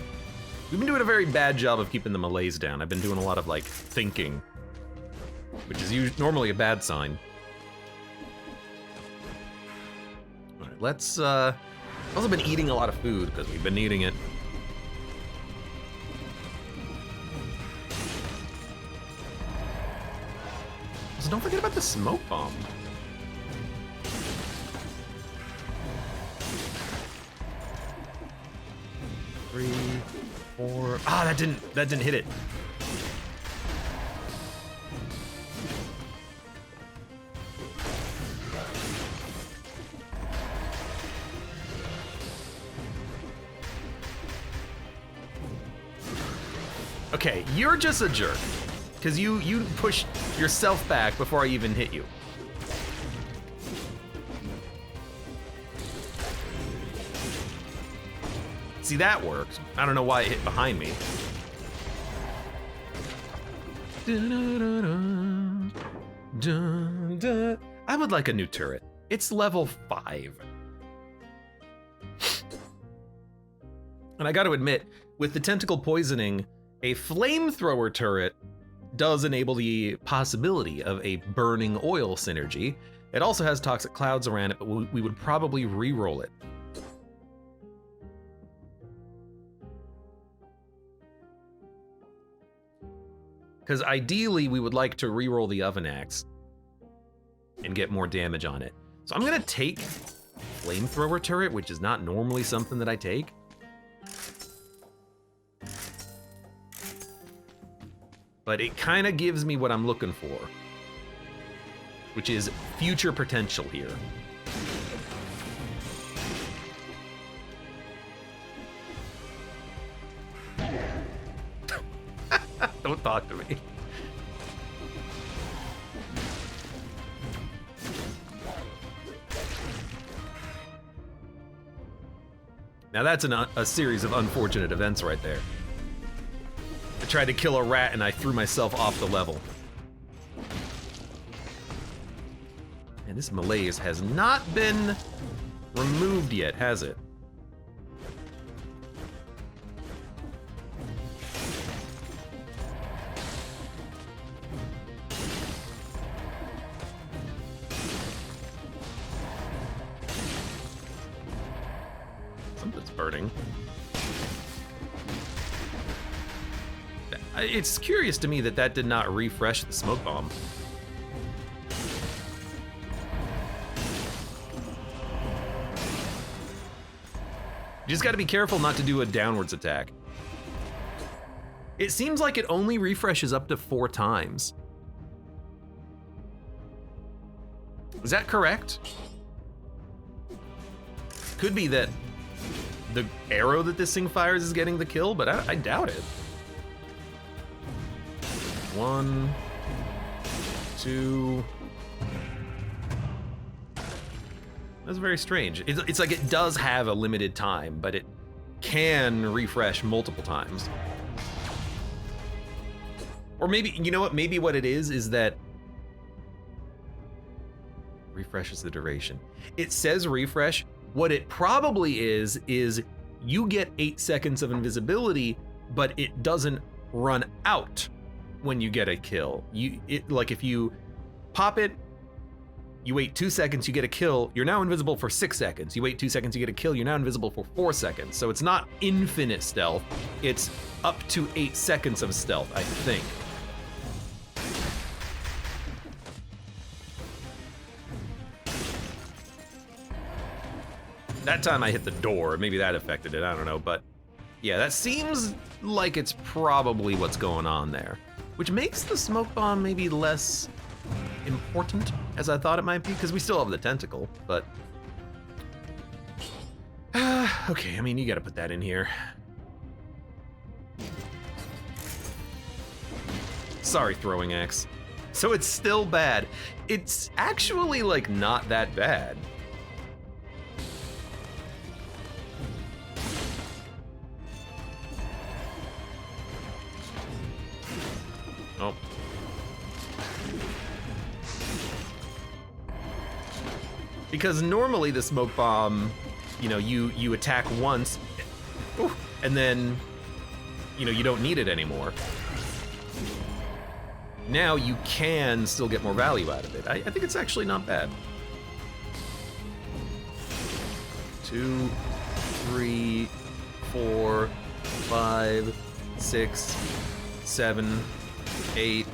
We've been doing a very bad job of keeping the malaise down. I've been doing a lot of, like, thinking, which is normally a bad sign. Alright, let's, I've also been eating a lot of food, because we've been eating it. So don't forget about the smoke bomb. Three, four. Ah, that didn't hit it. Okay, you're just a jerk. Because you pushed yourself back before I even hit you. See, that worked. I don't know why it hit behind me. I would like a new turret. It's level 5. And I gotta admit, with the tentacle poisoning, a flamethrower turret does enable the possibility of a burning oil synergy. It also has toxic clouds around it, but we would probably re-roll it. Because ideally, we would like to re-roll the Oven Axe and get more damage on it. So I'm gonna take Flamethrower Turret, which is not normally something that I take. But it kind of gives me what I'm looking for, which is future potential here. Don't talk to me. Now that's a series of unfortunate events right there. I tried to kill a rat and I threw myself off the level. And this malaise has not been removed yet, has it? Something's burning. It's curious to me that that did not refresh the smoke bomb. You just gotta be careful not to do a downwards attack. It seems like it only refreshes up to 4 times. Is that correct? Could be that the arrow that this thing fires is getting the kill, but I doubt it. 1, 2. That's very strange. It's like it does have a limited time, but it can refresh multiple times. Or maybe, you know what? Maybe what it is that refreshes the duration. It says refresh. What it probably is you get 8 seconds of invisibility, but it doesn't run out when you get a kill. Like if you pop it, you wait 2 seconds, you get a kill, you're now invisible for 6 seconds. You wait 2 seconds, you get a kill, you're now invisible for 4 seconds. So it's not infinite stealth, it's up to 8 seconds of stealth, I think. That time I hit the door, maybe that affected it, I don't know, but yeah, that seems like it's probably what's going on there. Which makes the smoke bomb maybe less important as I thought it might be, because we still have the tentacle, but... okay, I mean, you gotta put that in here. Sorry, throwing axe. So it's still bad. It's actually, like, not that bad. Oh. Because normally the smoke bomb, you know, you attack once, and then, you know, you don't need it anymore. Now you can still get more value out of it. I think it's actually not bad. 2, 3, 4, 5, 6, 7, 8.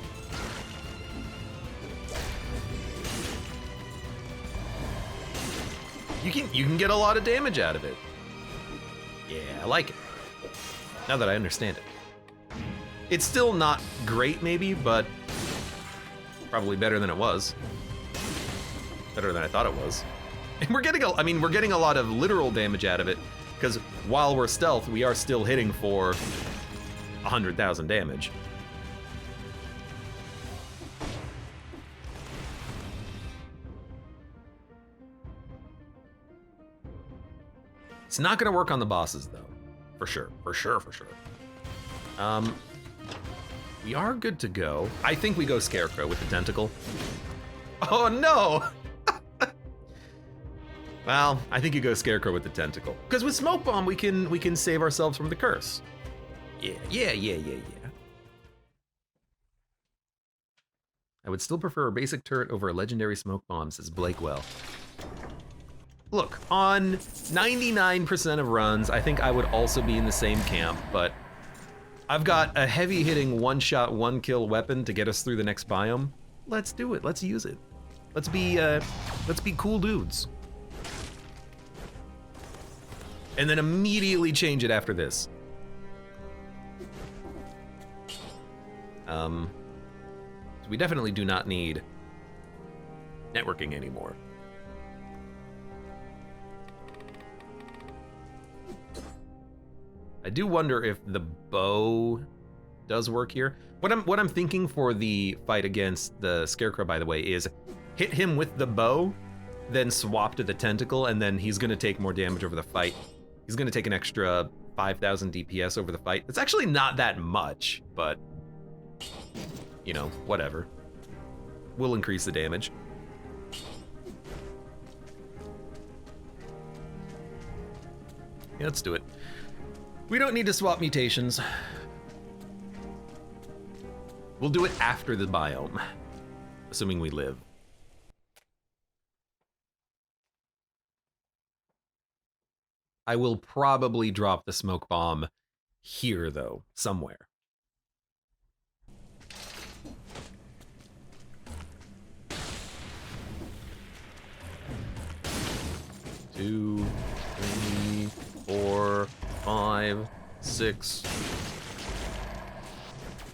You can get a lot of damage out of it. Yeah, I like it. Now that I understand it. It's still not great, maybe, but probably better than it was. Better than I thought it was. And we're getting we're getting a lot of literal damage out of it, because while we're stealth, we are still hitting for 100,000 damage. It's not gonna work on the bosses though, for sure. We are good to go. I think we go Scarecrow with the tentacle. Oh no! Well, I think you go Scarecrow with the tentacle. Because with Smoke Bomb, we can save ourselves from the curse. Yeah. I would still prefer a basic turret over a legendary smoke bomb, says Blakewell. Look, on 99% of runs, I think I would also be in the same camp, but I've got a heavy-hitting one-shot, one-kill weapon to get us through the next biome. Let's do it. Let's use it. Let's be cool dudes. And then immediately change it after this. We definitely do not need networking anymore. I do wonder if the bow does work here. What I'm thinking for the fight against the Scarecrow, by the way, is hit him with the bow, then swap to the tentacle, and then he's gonna take more damage over the fight. He's gonna take an extra 5,000 DPS over the fight. It's actually not that much, but you know, whatever. We'll increase the damage. Yeah, let's do it. We don't need to swap mutations. We'll do it after the biome, assuming we live. I will probably drop the smoke bomb here, though, somewhere. Two, 3, 4, 6.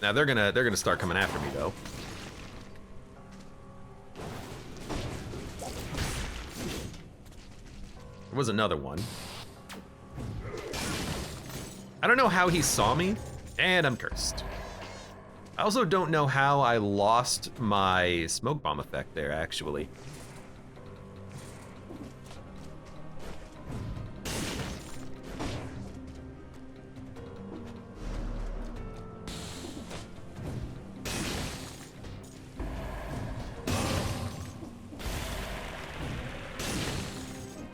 Now they're gonna start coming after me though. There was another one. I don't know how he saw me, and I'm cursed. I also don't know how I lost my smoke bomb effect there, actually.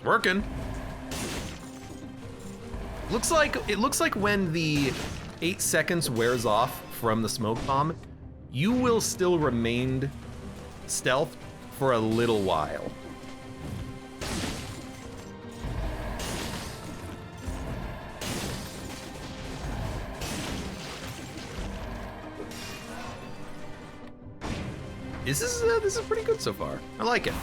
Working. It looks like when the 8 seconds wears off from the smoke bomb, you will still remain stealth for a little while. This is pretty good so far. I like it.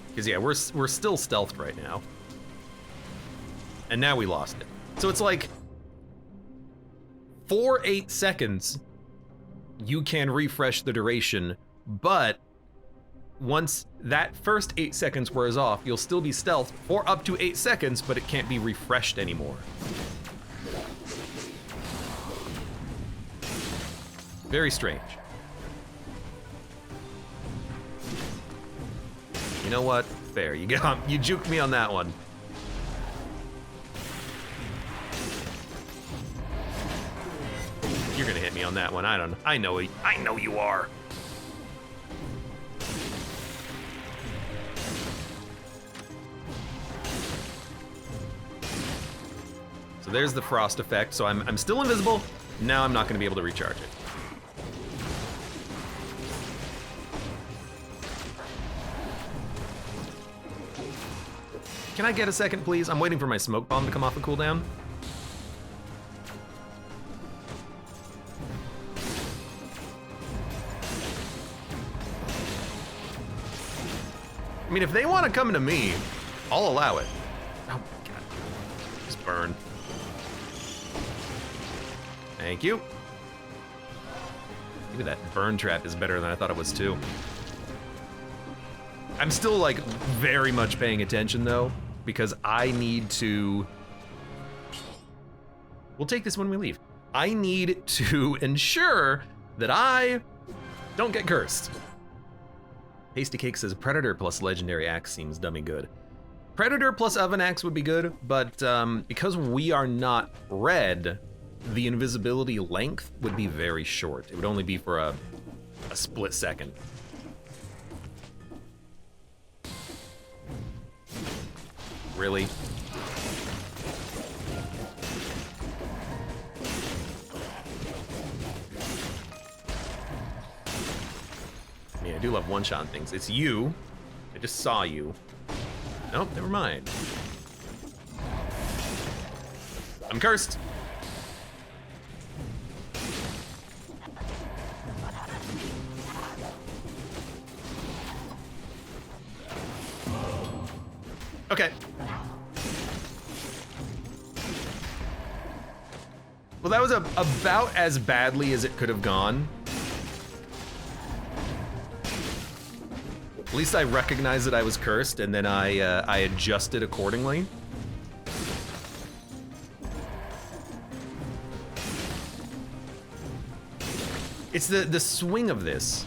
Because yeah, we're still stealthed right now. And now we lost it. So it's like, for 8 seconds, you can refresh the duration, but once that first 8 seconds wears off, you'll still be stealthed for up to 8 seconds, but it can't be refreshed anymore. Very strange. You know what? Fair. You juked me on that one. You're gonna hit me on that one. I don't know. I know you are. So there's the frost effect. So I'm still invisible. Now I'm not gonna be able to recharge it. Can I get a second, please? I'm waiting for my smoke bomb to come off a cooldown. I mean, if they want to come to me, I'll allow it. Oh my god. Just burn. Thank you. Maybe that burn trap is better than I thought it was too. I'm still like very much paying attention though, because I need to, we'll take this when we leave. I need to ensure that I don't get cursed. Hasty Cake says Predator plus Legendary Axe seems dummy good. Predator plus Oven Axe would be good, but because we are not red, the invisibility length would be very short. It would only be for a split second. Really? I mean, I do love one-shot things. It's you. I just saw you. Nope, never mind. I'm cursed. Okay. Well, that was about as badly as it could have gone. At least I recognized that I was cursed, and then I adjusted accordingly. It's the swing of this.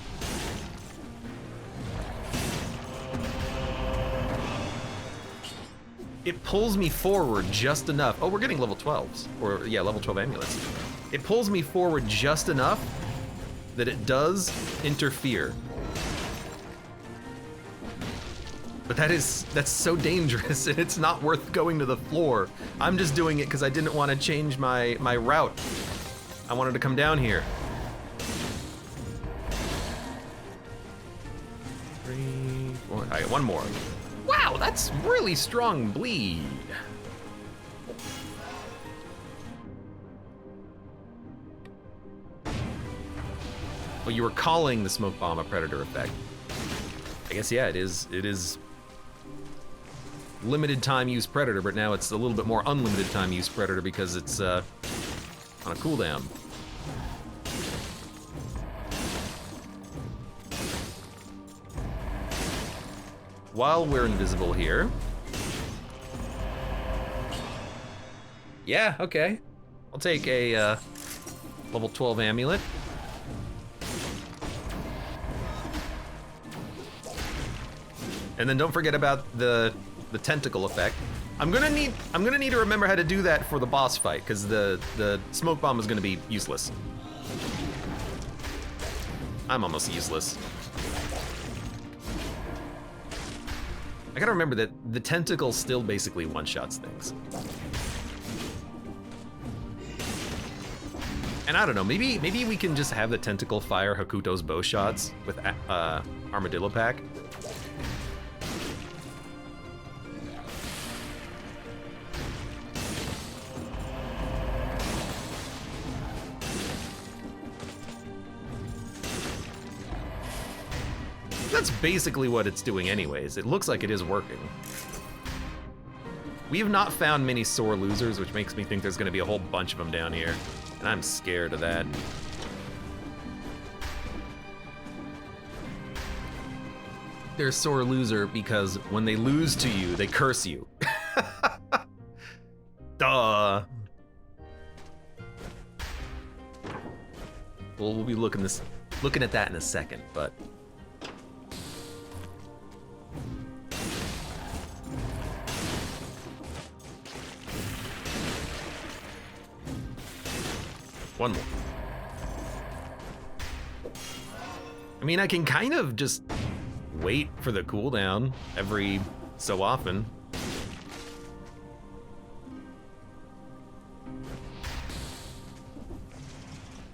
It pulls me forward just enough. Oh, we're getting level 12s. Or, yeah, level 12 amulets. It pulls me forward just enough that it does interfere. But that's so dangerous, and it's not worth going to the floor. I'm just doing it because I didn't want to change my route. I wanted to come down here. 3, 4, all right, one more. Wow, that's really strong bleed. Oh, you were calling the smoke bomb a predator effect. I guess, yeah, it is limited time use predator, but now it's a little bit more unlimited time use predator because it's on a cooldown. While we're invisible here. Yeah, okay. I'll take a level 12 amulet. And then don't forget about the tentacle effect. I'm gonna need to remember how to do that for the boss fight, because the smoke bomb is gonna be useless. I'm almost useless. I gotta remember that the tentacle still basically one-shots things. And I don't know, maybe we can just have the tentacle fire Hakuto's bow shots with Armadillo Pack. That's basically what it's doing anyways. It looks like it is working. We have not found many sore losers, which makes me think there's gonna be a whole bunch of them down here. And I'm scared of that. They're a sore loser because when they lose to you, they curse you. Duh. Well, we'll be looking at that in a second, but one more. I mean, I can kind of just wait for the cooldown every so often.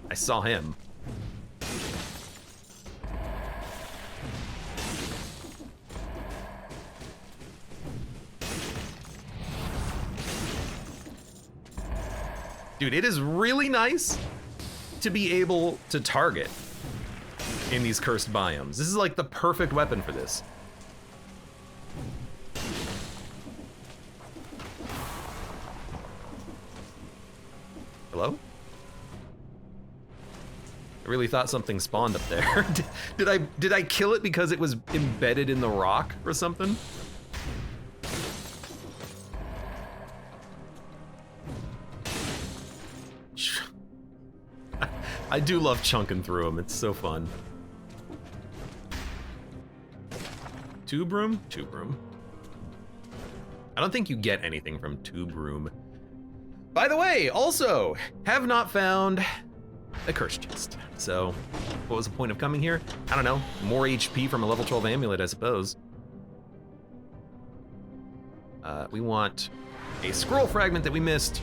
I saw him. Dude, it is really nice to be able to target in these cursed biomes. This is like the perfect weapon for this. Hello? I really thought something spawned up there. Did I kill it because it was embedded in the rock or something? I do love chunking through them, it's so fun. Tube room? Tube room. I don't think you get anything from tube room. By the way, also, have not found a curse chest. So, what was the point of coming here? I don't know, more HP from a level 12 amulet, I suppose. We want a scroll fragment that we missed.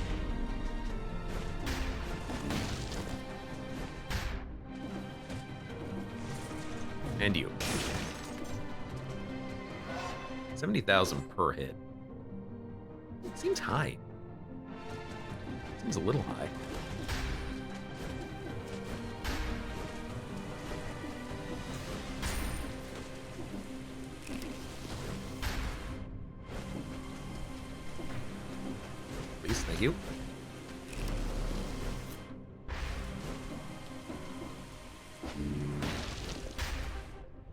And you. 70,000 per hit. Seems high. Seems a little high. Please, thank you.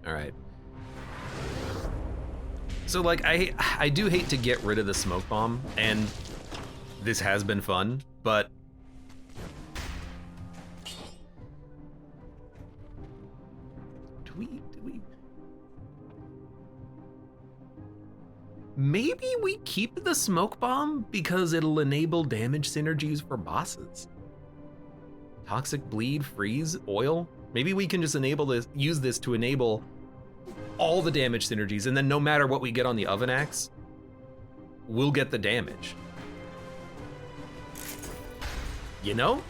All right. So like, I do hate to get rid of the smoke bomb, and this has been fun, but do we maybe we keep the smoke bomb because it'll enable damage synergies for bosses. Toxic bleed, freeze, oil. Maybe we can just use this to enable all the damage synergies, and then no matter what we get on the oven axe, we'll get the damage. You know?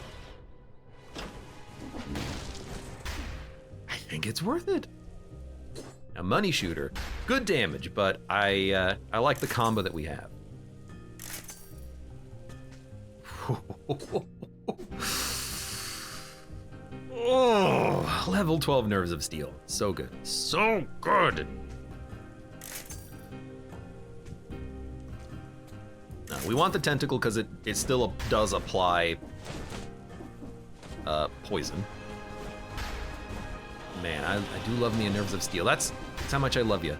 I think it's worth it. A money shooter, good damage, but I like the combo that we have. Oh, level 12 Nerves of Steel. So good. So good. No, we want the tentacle because it still does apply poison. Man, I do love me a Nerves of Steel. That's how much I love you.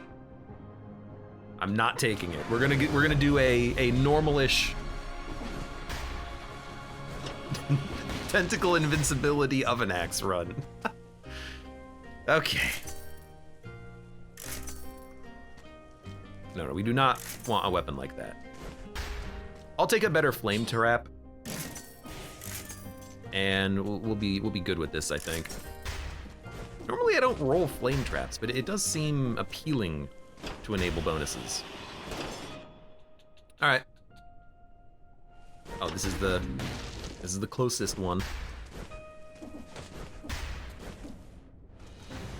I'm not taking it. We're gonna do a normal-ish tentacle invincibility oven axe run. Okay. No, we do not want a weapon like that. I'll take a better flame trap, and we'll be good with this, I think. Normally I don't roll flame traps, but it does seem appealing to enable bonuses. All right. Oh, this is the closest one.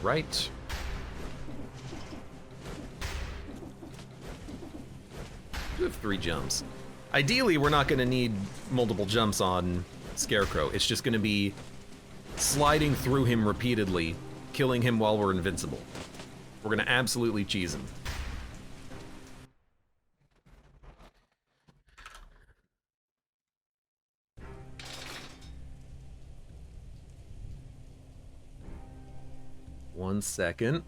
Right. We have 3 jumps. Ideally, we're not gonna need multiple jumps on Scarecrow. It's just gonna be sliding through him repeatedly, killing him while we're invincible. We're gonna absolutely cheese him. One second.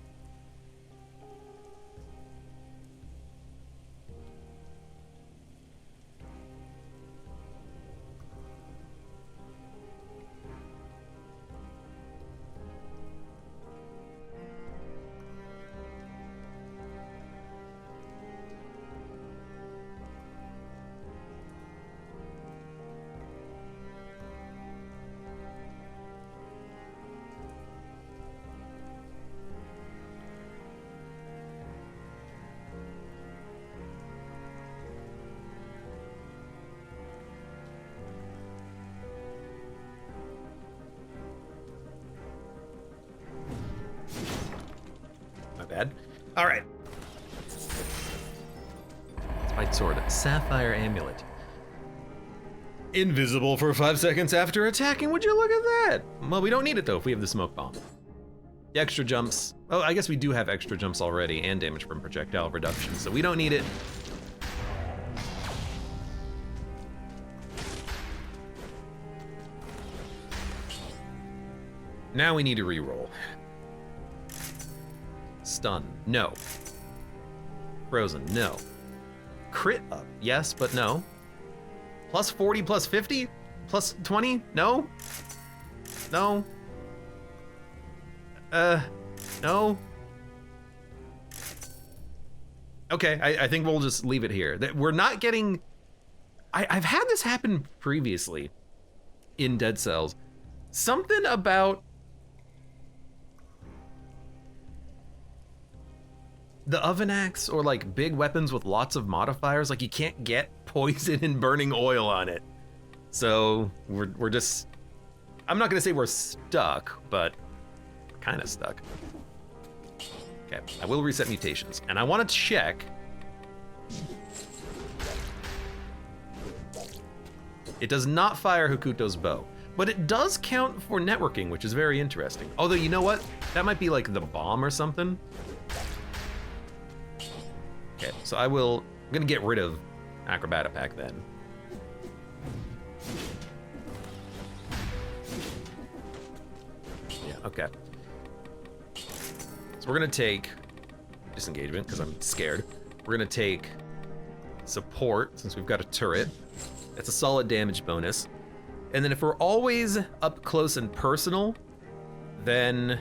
Bad. All right. White sword, sapphire amulet. Invisible for 5 seconds after attacking. Would you look at that? Well, we don't need it though if we have the smoke bomb. The extra jumps. Oh, I guess we do have extra jumps already and damage from projectile reduction, so we don't need it. Now we need to reroll. Stun, no. Frozen, no. Crit up, yes, but no. Plus 40, plus 50, plus 20, no. No. No. Okay, I think we'll just leave it here. We're not getting... I've had this happen previously in Dead Cells. Something about the oven axe or like big weapons with lots of modifiers, like you can't get poison and burning oil on it. So we're just, I'm not gonna say we're stuck, but kind of stuck. Okay, I will reset mutations, and I want to check. It does not fire Hokuto's bow, but it does count for networking, which is very interesting. Although, you know what? That might be like the bomb or something. Okay, so I'm gonna get rid of Acrobata Pack then. Yeah, okay. So we're gonna take disengagement because I'm scared. We're gonna take support since we've got a turret. That's a solid damage bonus. And then if we're always up close and personal, then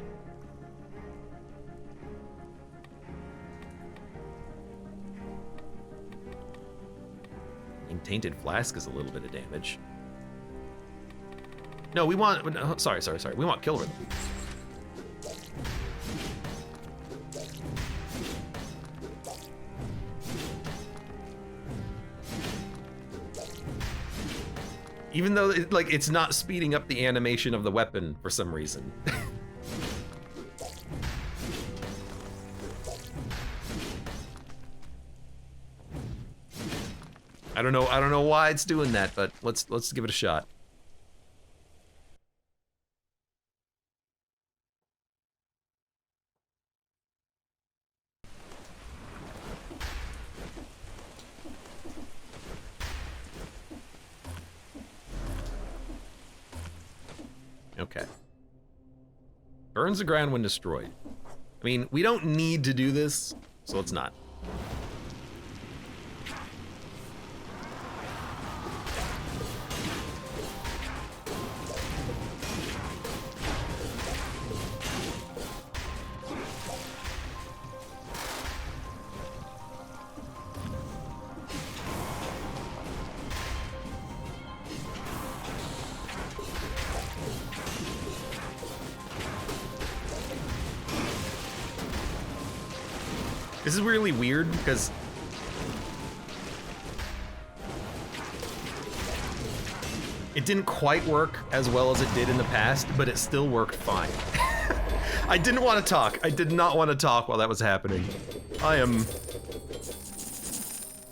Tainted Flask is a little bit of damage. No, we want, sorry. We want Kill Rhythm. Even though it's not speeding up the animation of the weapon for some reason. I don't know why it's doing that, but let's give it a shot. Okay. Burns the ground when destroyed. I mean, we don't need to do this, so let's not. This is really weird because it didn't quite work as well as it did in the past, but it still worked fine. I didn't want to talk. I did not want to talk while that was happening. I am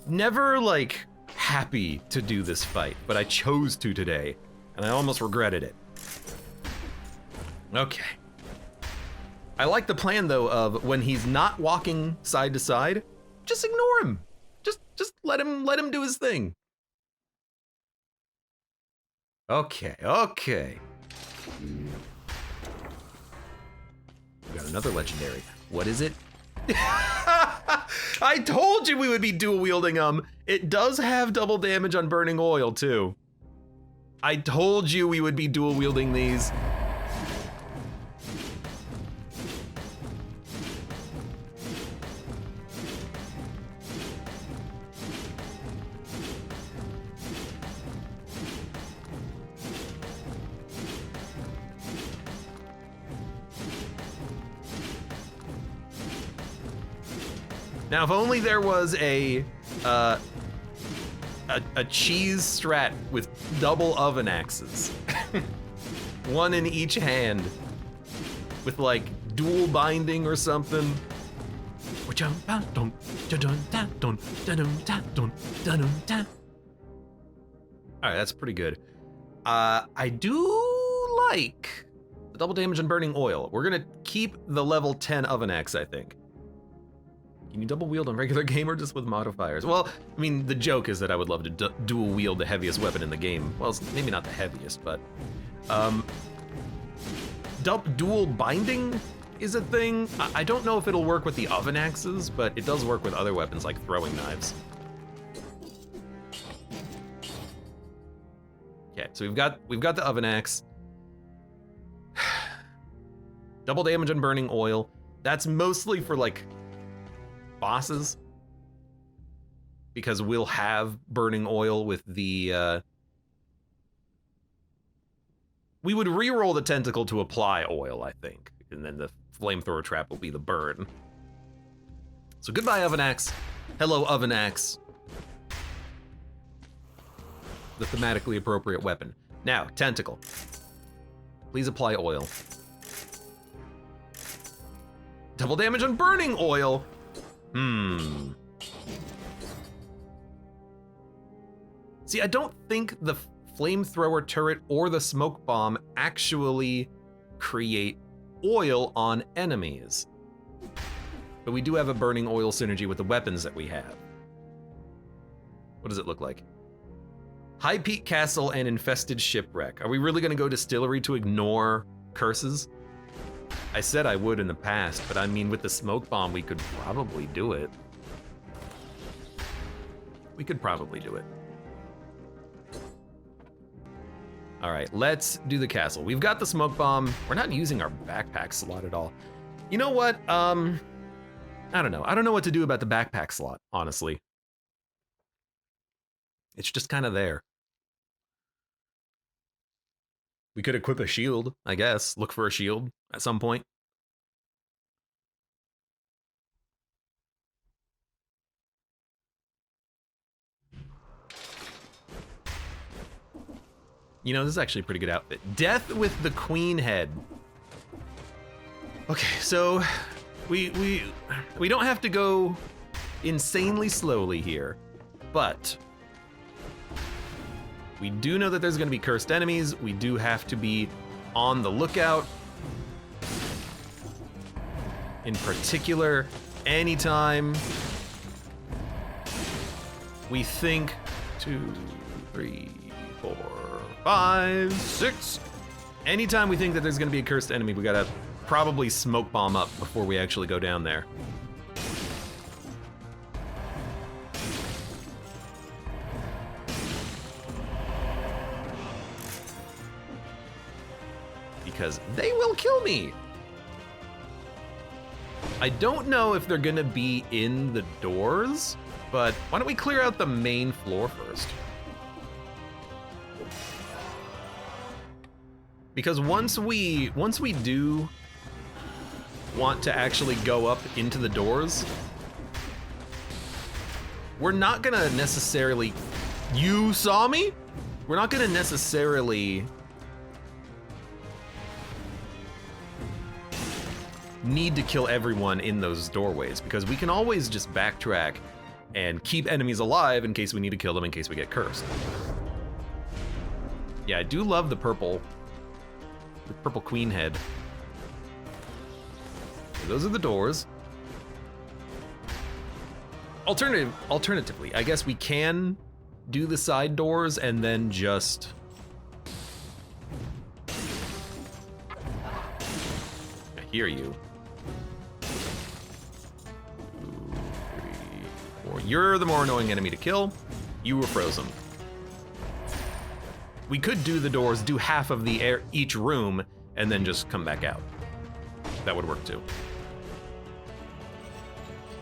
never, like, happy to do this fight, but I chose to today, and I almost regretted it. Okay. I like the plan, though, of when he's not walking side to side, just ignore him. Just let him do his thing. Okay. We got another legendary. What is it? I told you we would be dual wielding them. It does have double damage on burning oil, too. I told you we would be dual wielding these. Now, if only there was a cheese strat with double oven axes. One in each hand. With like dual binding or something. Alright, that's pretty good. I do like the double damage on burning oil. We're gonna keep the level 10 oven axe, I think. Can you double wield on regular game or just with modifiers? Well, I mean, the joke is that I would love to dual wield the heaviest weapon in the game. Well, it's maybe not the heaviest, but dual binding is a thing. I don't know if it'll work with the oven axes, but it does work with other weapons like throwing knives. Okay, so we've got the oven axe. Double damage on burning oil. That's mostly for like bosses, because we'll have burning oil with the we would re-roll the tentacle to apply oil, I think, and then the flamethrower trap will be the burn. So goodbye, oven axe. Hello, oven axe. The thematically appropriate weapon. Now, tentacle. Please apply oil. Double damage on burning oil. See, I don't think the flamethrower turret or the smoke bomb actually create oil on enemies. But we do have a burning oil synergy with the weapons that we have. What does it look like? High Peak Castle and Infested Shipwreck. Are we really gonna go Distillery to ignore curses? I said I would in the past, but I mean, with the smoke bomb, we could probably do it. We could probably do it. All right, let's do the castle. We've got the smoke bomb. We're not using our backpack slot at all. You know what? I don't know. I don't know what to do about the backpack slot, honestly. It's just kind of there. We could equip a shield, I guess. Look for a shield at some point. You know, this is actually a pretty good outfit. Death with the Queen Head. Okay, so we don't have to go insanely slowly here, but we do know that there's gonna be cursed enemies. We do have to be on the lookout. In particular, anytime we think 2, 3, 4, 5, 6, Anytime we think that there's gonna be a cursed enemy, we gotta probably smoke bomb up before we actually go down there. Because they will kill me. I don't know if they're gonna be in the doors, but why don't we clear out the main floor first? Because once we do want to actually go up into the doors, we're not gonna necessarily, you saw me? We're not gonna necessarily need to kill everyone in those doorways, because we can always just backtrack and keep enemies alive in case we need to kill them in case we get cursed. Yeah, I do love the purple queen head. So those are the doors. Alternatively, I guess we can do the side doors and then just I hear you. 2, 3, 4. You're the more annoying enemy to kill. You were frozen. We could do the doors, do half of the air each room, and then just come back out. That would work too.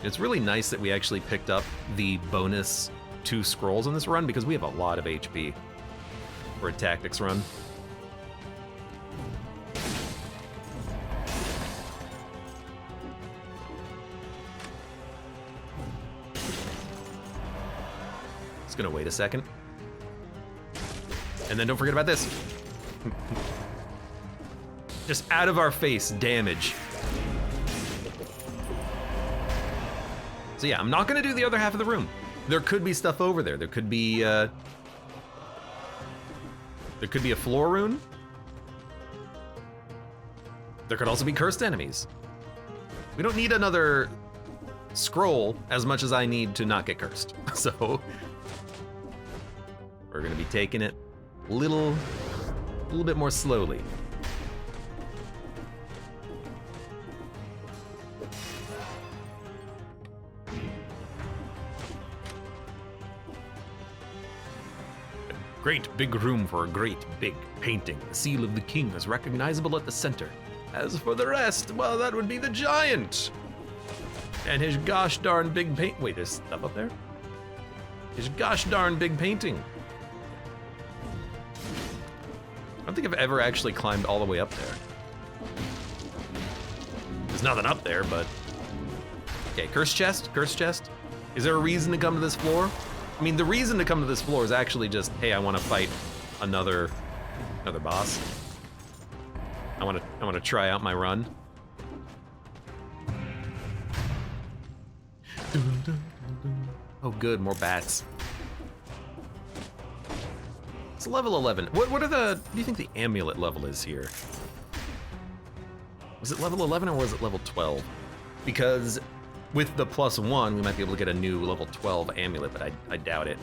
It's really nice that we actually picked up the bonus 2 scrolls in this run, because we have a lot of HP for a tactics run. Just gonna wait a second. And then don't forget about this. Just out of our face damage. So yeah, I'm not gonna do the other half of the room. There could be stuff over there. There could be a floor rune. There could also be cursed enemies. We don't need another scroll as much as I need to not get cursed. So we're gonna be taking it a little bit more slowly. Great big room for a great big painting. The seal of the king is recognizable at the center. As for the rest, well, that would be the giant. And his gosh darn big paint. Wait, there's stuff up there? His gosh darn big painting. I don't think I've ever actually climbed all the way up there. There's nothing up there, but... Okay, cursed chest, cursed chest. Is there a reason to come to this floor? I mean, the reason to come to this floor is actually just, hey, I want to fight another boss. I want to try out my run. Oh, good, more bats. It's level 11. What are the? What do you think the amulet level is here? Was it level 11 or was it level 12? Because with the +1, we might be able to get a new level 12 amulet, but I doubt it.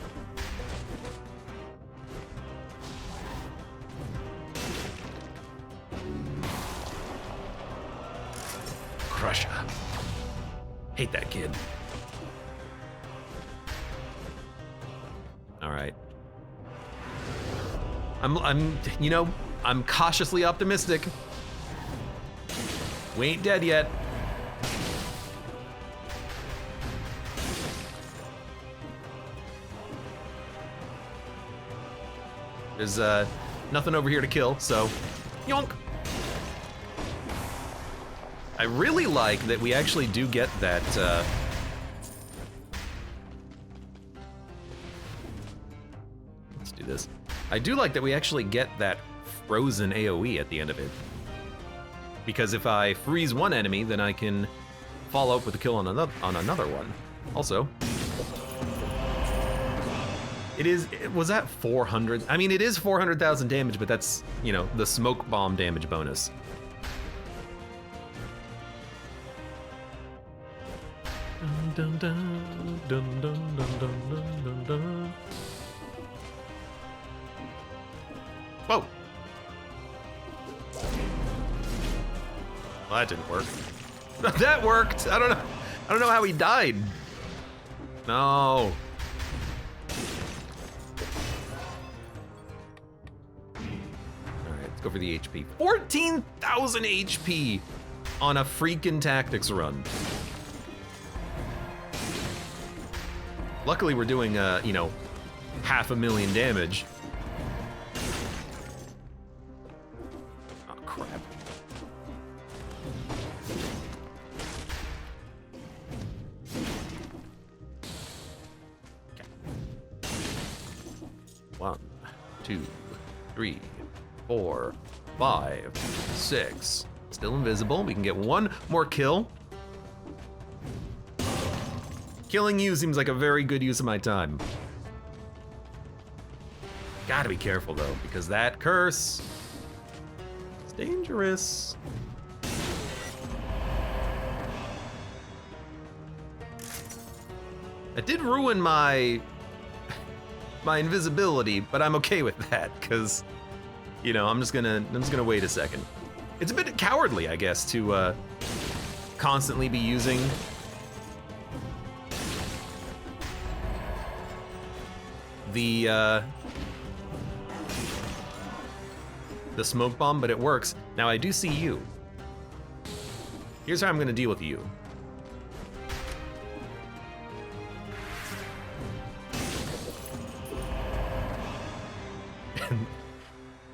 Crusher. Hate that kid. All right. I'm cautiously optimistic. We ain't dead yet. There's nothing over here to kill, so yonk. I really like that we actually do get that let's do this. I do like that we actually get that frozen AoE at the end of it. Because if I freeze one enemy, then I can follow up with a kill on another one. Also, was that 400? I mean, it is 400,000 damage, but that's, you know, the smoke bomb damage bonus. Dun, dun, dun, dun, dun, dun, dun, dun, dun. Whoa. Well, that didn't work. That worked! I don't know how he died. No. All right, let's go for the HP. 14,000 HP on a freaking tactics run. Luckily, we're doing, you know, 500,000 damage. Oh, crap. Okay. 1, 2, 3, 4, 5, 6. Still invisible. We can get one more kill. Killing you seems like a very good use of my time. Gotta be careful though, because that curse is dangerous. It did ruin my invisibility, but I'm okay with that, because, you know, I'm just gonna wait a second. It's a bit cowardly, I guess, to constantly be using the smoke bomb, but it works. Now I do see you. Here's how I'm gonna deal with you.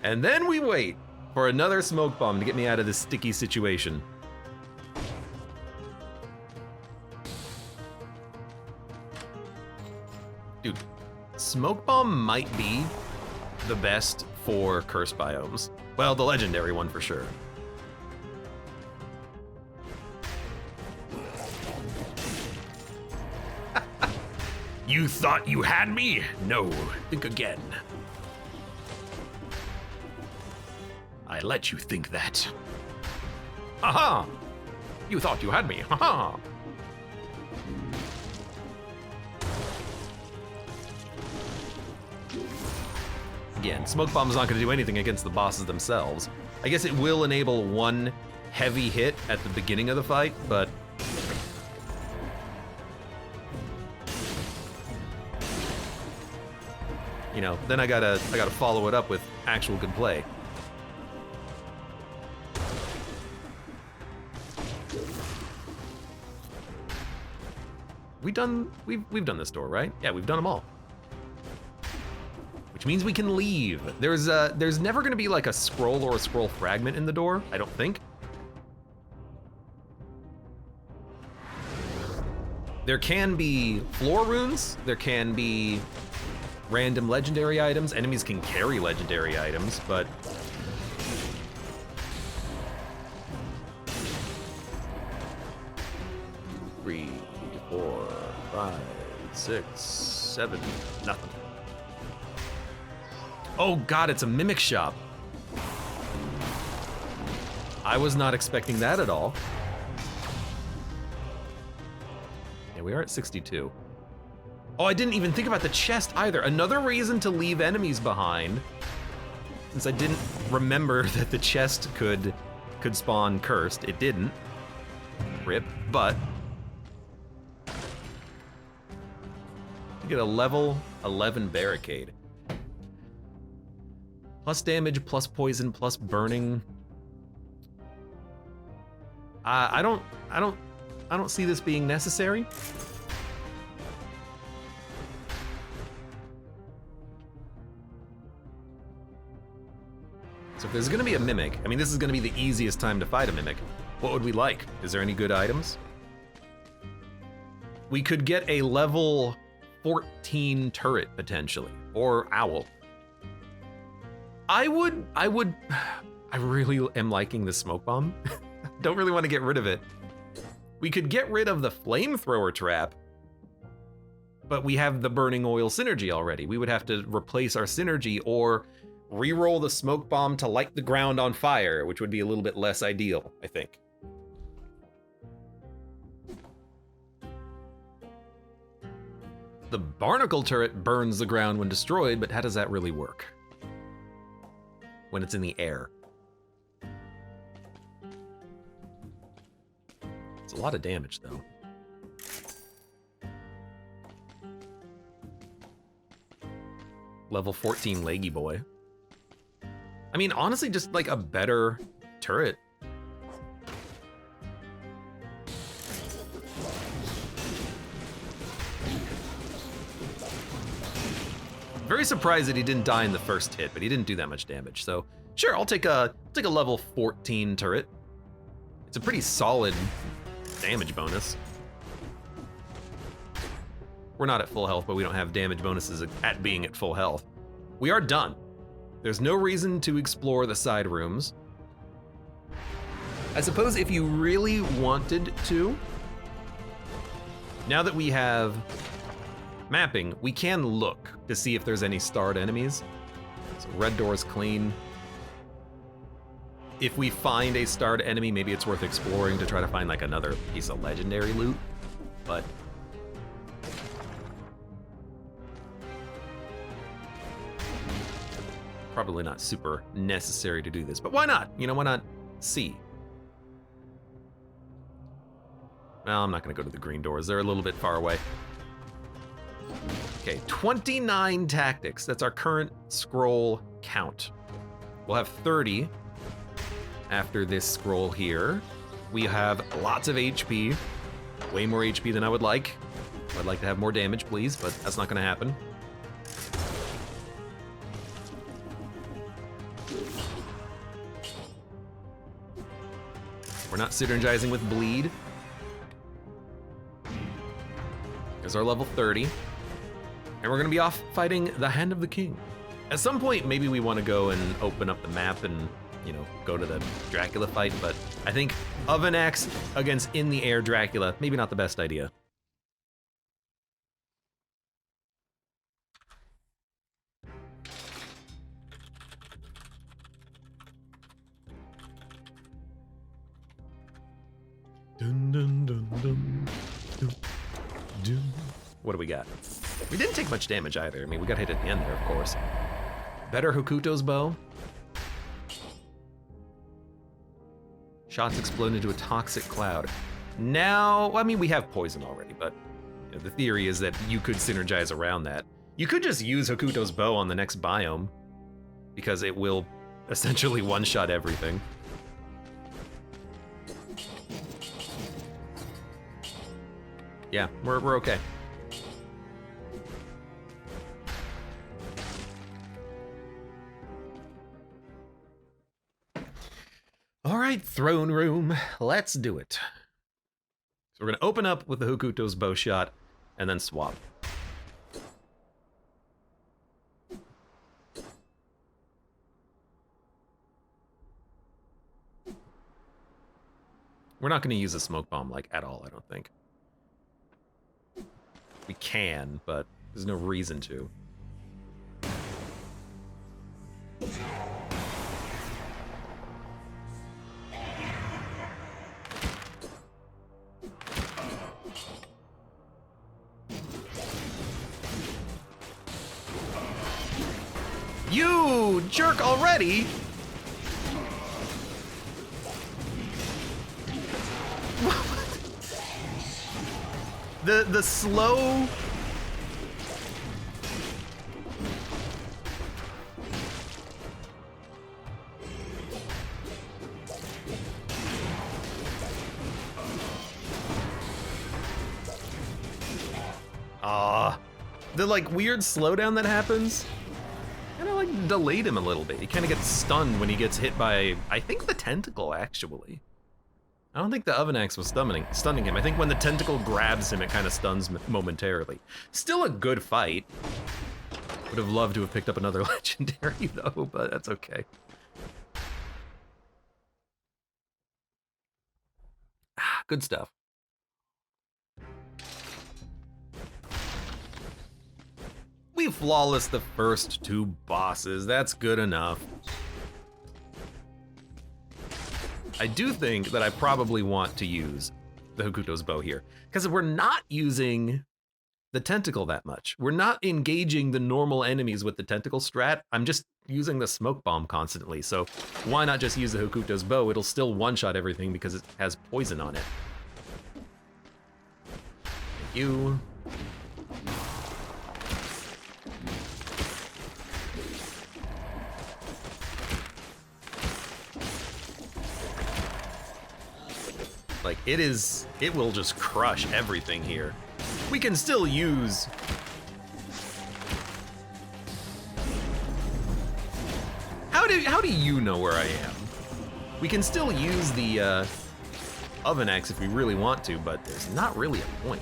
And then we wait for another smoke bomb to get me out of this sticky situation. Dude, smoke bomb might be the best for cursed biomes. Well, the legendary one for sure. You thought you had me? No, think again. I let you think that. Haha! You thought you had me, haha! Again, smoke bomb's not gonna do anything against the bosses themselves. I guess it will enable one heavy hit at the beginning of the fight, but you know, then I gotta follow it up with actual good play. We've done this door, right? Yeah, we've done them all. Which means we can leave. There's never gonna be like a scroll or a scroll fragment in the door, I don't think. There can be floor runes, there can be random legendary items. Enemies can carry legendary items, but three, 4, 5, 6, 7, nothing. Oh god, it's a mimic shop. I was not expecting that at all. Yeah, we are at 62. Oh, I didn't even think about the chest either. Another reason to leave enemies behind, since I didn't remember that the chest could spawn cursed. It didn't. Rip, but you get a level 11 barricade. Plus damage, plus poison, plus burning. I don't see this being necessary. So if there's gonna be a mimic, I mean, this is gonna be the easiest time to fight a mimic. What would we like? Is there any good items? We could get a level 14 turret potentially, or owl. I really am liking the smoke bomb. Don't really want to get rid of it. We could get rid of the flamethrower trap, but we have the burning oil synergy already. We would have to replace our synergy or re-roll the smoke bomb to light the ground on fire, which would be a little bit less ideal, I think. The barnacle turret burns the ground when destroyed, but how does that really work when it's in the air? A lot of damage, though. Level 14 leggy boy. I mean, honestly, just like a better turret. Very surprised that he didn't die in the first hit, but he didn't do that much damage. So sure, I'll take a level 14 turret. It's a pretty solid damage bonus. We're not at full health, but we don't have damage bonuses at being at full health. We are done. There's no reason to explore the side rooms. I suppose if you really wanted to, now that we have mapping, we can look to see if there's any starred enemies. So red door's clean. If we find a starred enemy, maybe it's worth exploring to try to find like another piece of legendary loot, but probably not super necessary to do this, but why not? You know, why not see? Well, I'm not gonna go to the green doors. They're a little bit far away. Okay, 29 tactics. That's our current scroll count. We'll have 30 after this scroll here. We have lots of HP, way more HP than I would like. I'd like to have more damage, please, but that's not gonna happen. We're not synergizing with bleed. There's our level 30. And we're gonna be off fighting the Hand of the King. At some point, maybe we wanna go and open up the map and, you know, go to the Dracula fight, but I think Oven Axe against in the air Dracula, maybe not the best idea. Dun, dun, dun, dun, dun, dun. What do we got? We didn't take much damage either. I mean, we got hit at the end there, of course. Better Hokuto's bow. Shots explode into a toxic cloud. Now, I mean, we have poison already, but you know, the theory is that you could synergize around that. You could just use Hokuto's bow on the next biome, because it will essentially one-shot everything. Yeah, we're okay. All right, throne room, let's do it. So we're gonna open up with the Hokuto's bow shot and then swap. We're not gonna use a smoke bomb like at all, I don't think. We can, but there's no reason to. You jerk already! The slow... the like weird slowdown that happens kind of like delayed him a little bit. He kind of gets stunned when he gets hit by, I think, the tentacle, actually. I don't think the Oven Axe was stunning him. I think when the tentacle grabs him, it kind of stuns momentarily. Still a good fight. Would have loved to have picked up another legendary, though, but that's okay. Good stuff. We flawless the first two bosses. That's good enough. I do think that I probably want to use the Hokuto's bow here, because we're not using the tentacle that much. We're not engaging the normal enemies with the tentacle strat. I'm just using the smoke bomb constantly, so why not just use the Hokuto's bow? It'll still one-shot everything because it has poison on it. you. Like, it will just crush everything here. We can still use... How do you know where I am? We can still use the oven axe if we really want to, but there's not really a point.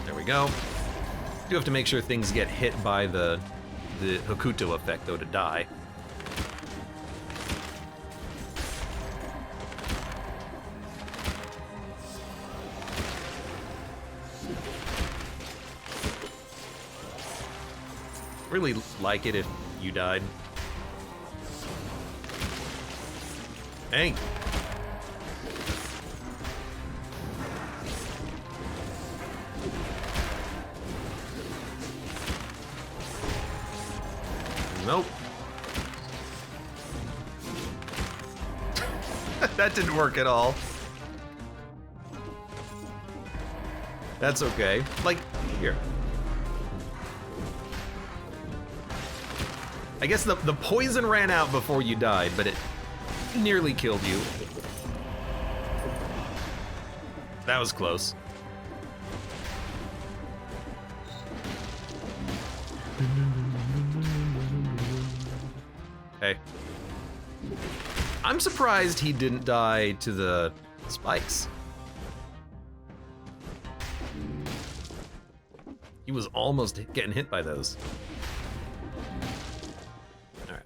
There we go. Do have to make sure things get hit by the Hokuto effect, though, to die. Really like it if you died. Hey. Nope. That didn't work at all. That's okay. Like, here. I guess the poison ran out before you died, but it nearly killed you. That was close. Hey. I'm surprised he didn't die to the spikes. He was almost getting hit by those. Alright,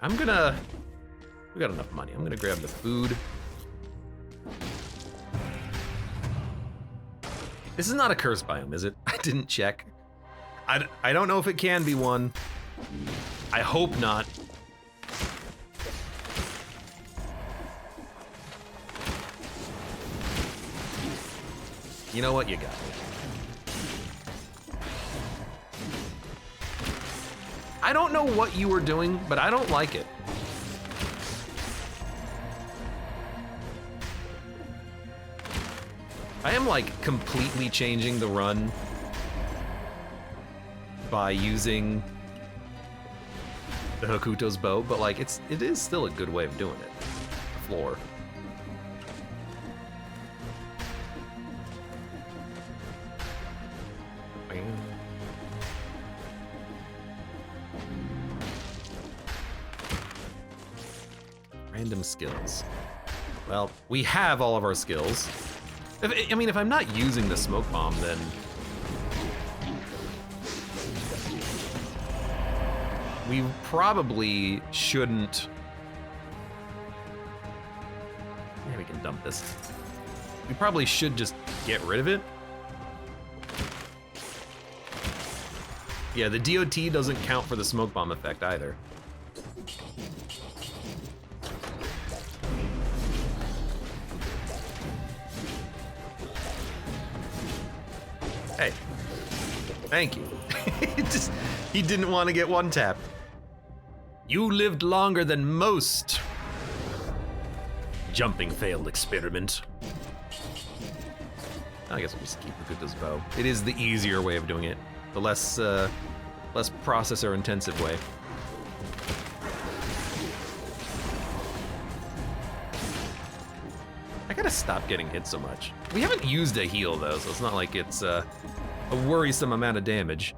we got enough money. I'm gonna grab the food. This is not a curse biome, is it? I didn't check. I don't know if it can be one. I hope not. You know what? You got it. I don't know what you were doing, but I don't like it. I am like completely changing the run by using the Hokuto's bow, but like it is still a good way of doing it. Floor. Random skills. Well, we have all of our skills. If I'm not using the smoke bomb, then we probably shouldn't. Yeah, we can dump this. We probably should just get rid of it. Yeah, the DOT doesn't count for the smoke bomb effect either. Hey, thank you. He didn't want to get one tapped. You lived longer than most. Jumping failed experiment. I guess we'll just keep the Hokuto's bow. It is the easier way of doing it. The less processor intensive way. I gotta stop getting hit so much. We haven't used a heal though, so it's not like it's a worrisome amount of damage.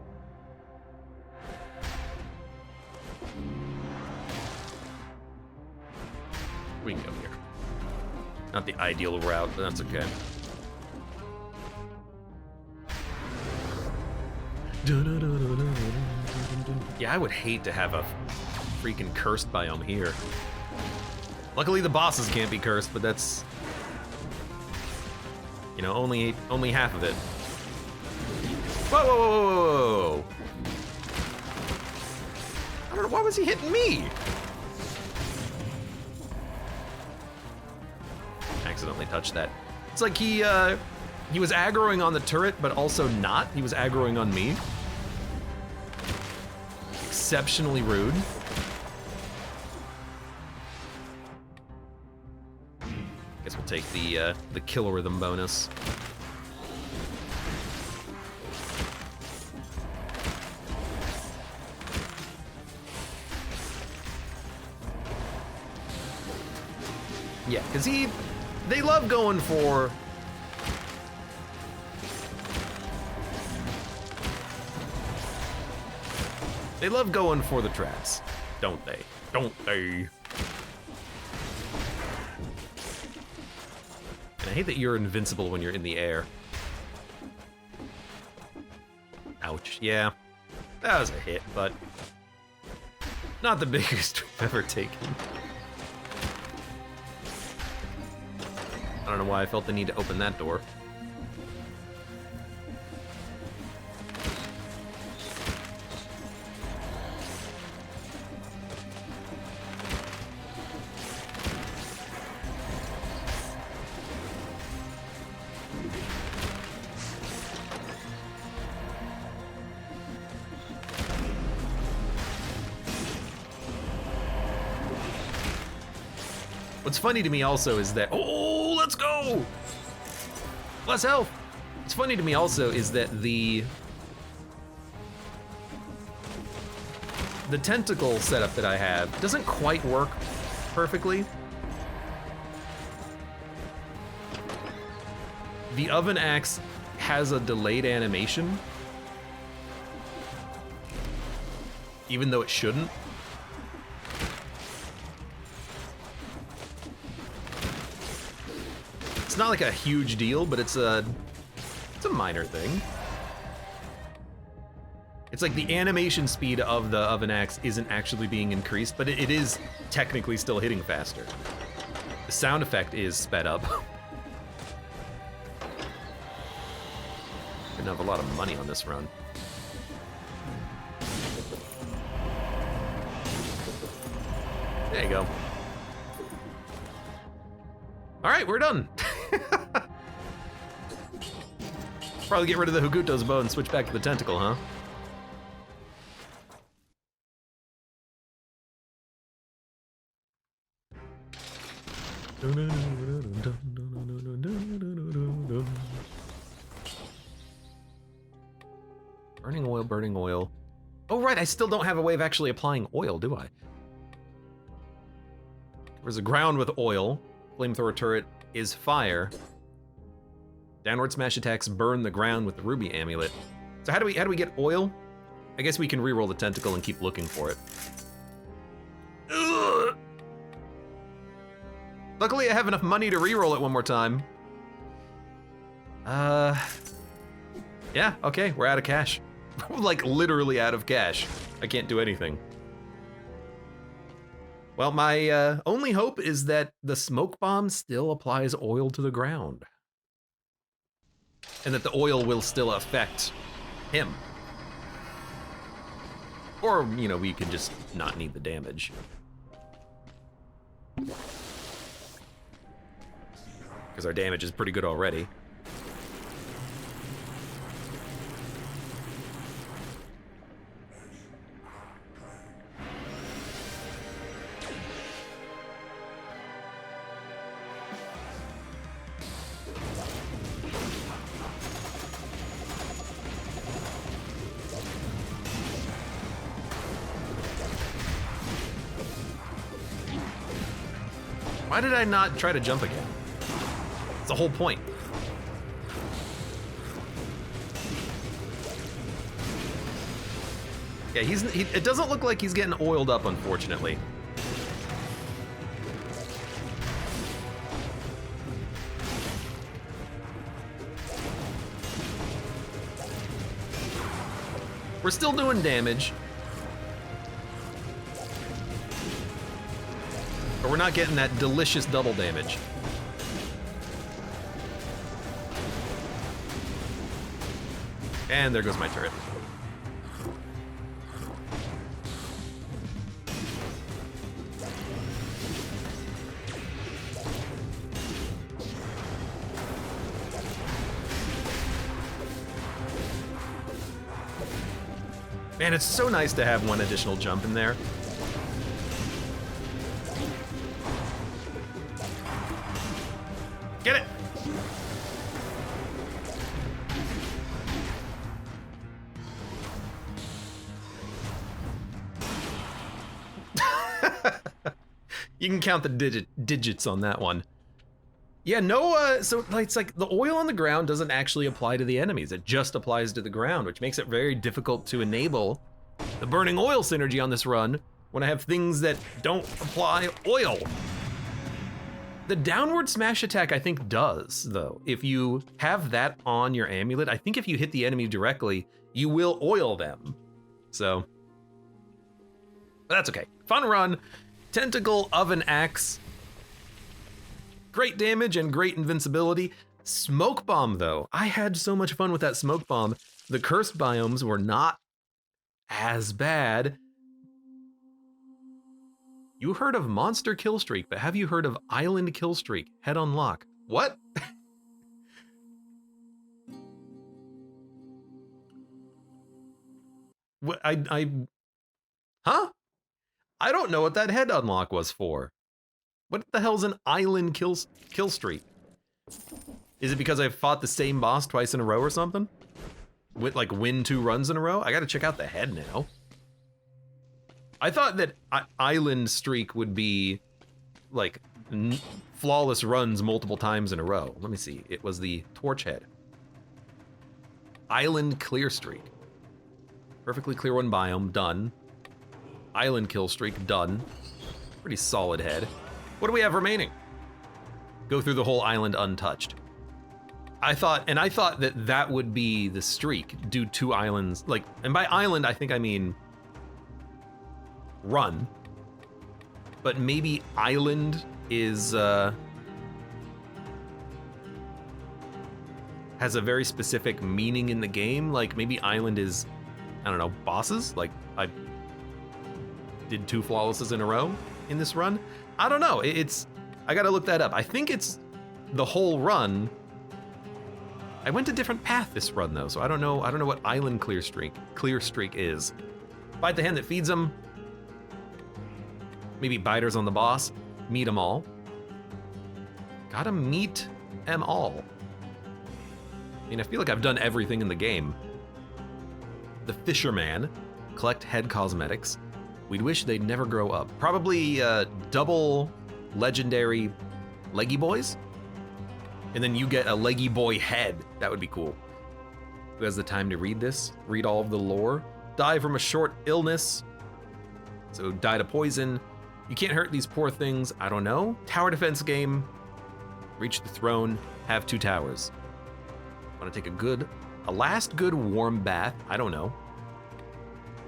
We can go here. Not the ideal route, but that's okay. Yeah, I would hate to have a freaking cursed biome here. Luckily the bosses can't be cursed, but that's, you know, only half of it. Whoa, whoa, whoa, whoa, whoa. I don't know, why was he hitting me? Accidentally touched that. It's like he was aggroing on the turret, but also not. He was aggroing on me. Exceptionally rude. take the kill rhythm bonus. Yeah, because they love going for... They love going for the traps, don't they? Don't they? And I hate that you're invincible when you're in the air. Ouch, yeah. That was a hit, but not the biggest we've ever taken. I don't know why I felt the need to open that door. What's funny to me also is that, oh, let's go! Less health! What's funny to me also is that the tentacle setup that I have doesn't quite work perfectly. The oven axe has a delayed animation, even though it shouldn't. It's not like a huge deal, but it's a minor thing. It's like the animation speed of the oven axe isn't actually being increased, but it is technically still hitting faster. The sound effect is sped up. Gonna have a lot of money on this run. There you go. All right, we're done. Probably get rid of the Hoguto's bow and switch back to the tentacle, huh? Burning oil, burning oil. Oh, right, I still don't have a way of actually applying oil, do I? There's a ground with oil. Flamethrower turret is fire. Downward smash attacks burn the ground with the ruby amulet. So how do we get oil? I guess we can reroll the tentacle and keep looking for it. Ugh. Luckily, I have enough money to reroll it one more time. Yeah, okay, we're out of cash. Like, literally out of cash. I can't do anything. Well, my only hope is that the smoke bomb still applies oil to the ground. And that the oil will still affect him. Or, you know, we can just not need the damage. Because our damage is pretty good already. Why did I not try to jump again? It's the whole point. Yeah, it doesn't look like he's getting oiled up, unfortunately. We're still doing damage. But we're not getting that delicious double damage. And there goes my turret. Man, it's so nice to have one additional jump in there. You can count the digits on that one. Yeah, no, so it's like the oil on the ground doesn't actually apply to the enemies. It just applies to the ground, which makes it very difficult to enable the burning oil synergy on this run when I have things that don't apply oil. The downward smash attack I think does, though. If you have that on your amulet, I think if you hit the enemy directly, you will oil them. So, but that's okay. Fun run. Tentacle of an axe. Great damage and great invincibility. Smoke bomb, though. I had so much fun with that smoke bomb. The cursed biomes were not as bad. You heard of monster kill streak, but have you heard of island kill streak? Head unlock. What? What? Huh? I don't know what that head unlock was for. What the hell's an island kill streak? Is it because I fought the same boss twice in a row or something? With like win 2 runs in a row? I gotta check out the head now. I thought that island streak would be like flawless runs multiple times in a row. Let me see. It was the torch head. Island clear streak. Perfectly clear one biome, done. Island kill streak, done. Pretty solid head. What do we have remaining? Go through the whole island untouched. I thought that that would be the streak. Do 2 islands, like, and by island, I think I mean run. But maybe island is, has a very specific meaning in the game. Like maybe island is, I don't know, bosses? Like I did 2 flawlesses in a row in this run. I don't know, I gotta look that up. I think it's the whole run. I went a different path this run though, so I don't know what island clear streak is. Fight the hand that feeds them. Maybe biters on the boss. Meet them all. Gotta meet them all. I mean, I feel like I've done everything in the game. The Fisherman. Collect head cosmetics. We'd wish they'd never grow up. Probably double legendary leggy boys. And then you get a leggy boy head. That would be cool. Who has the time to read this? Read all of the lore. Die from a short illness. So die to poison. You can't hurt these poor things. I don't know. Tower defense game. Reach the throne. Have 2 towers. Want to take a last good warm bath? I don't know.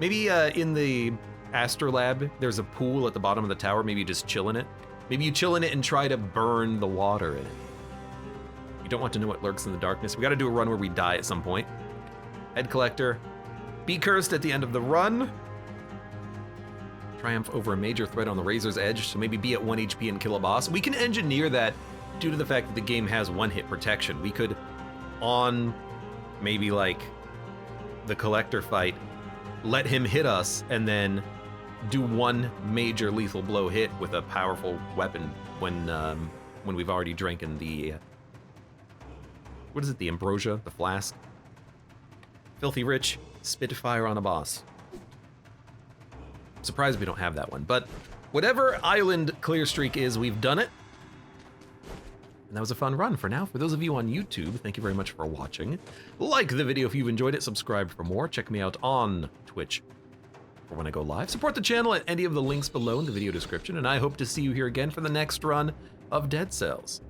Maybe in the Astrolab, there's a pool at the bottom of the tower. Maybe you just chill in it. Maybe you chill in it and try to burn the water in it. You don't want to know what lurks in the darkness. We got to do a run where we die at some point. Head collector. Be cursed at the end of the run. Triumph over a major threat on the razor's edge, so maybe be at 1 HP and kill a boss. We can engineer that due to the fact that the game has 1-hit protection. We could, on maybe like the collector fight, let him hit us and then do 1 major lethal blow hit with a powerful weapon when we've already drinking the what is it, the ambrosia, the flask. Filthy Rich, Spitfire on a boss. Surprised we don't have that one, but whatever island clear streak is, we've done it. And that was a fun run. For now, for those of you on YouTube, thank you very much for watching. Like the video if you've enjoyed it, subscribe for more. Check me out on Twitch for when I go live. Support the channel at any of the links below in the video description, and I hope to see you here again for the next run of Dead Cells.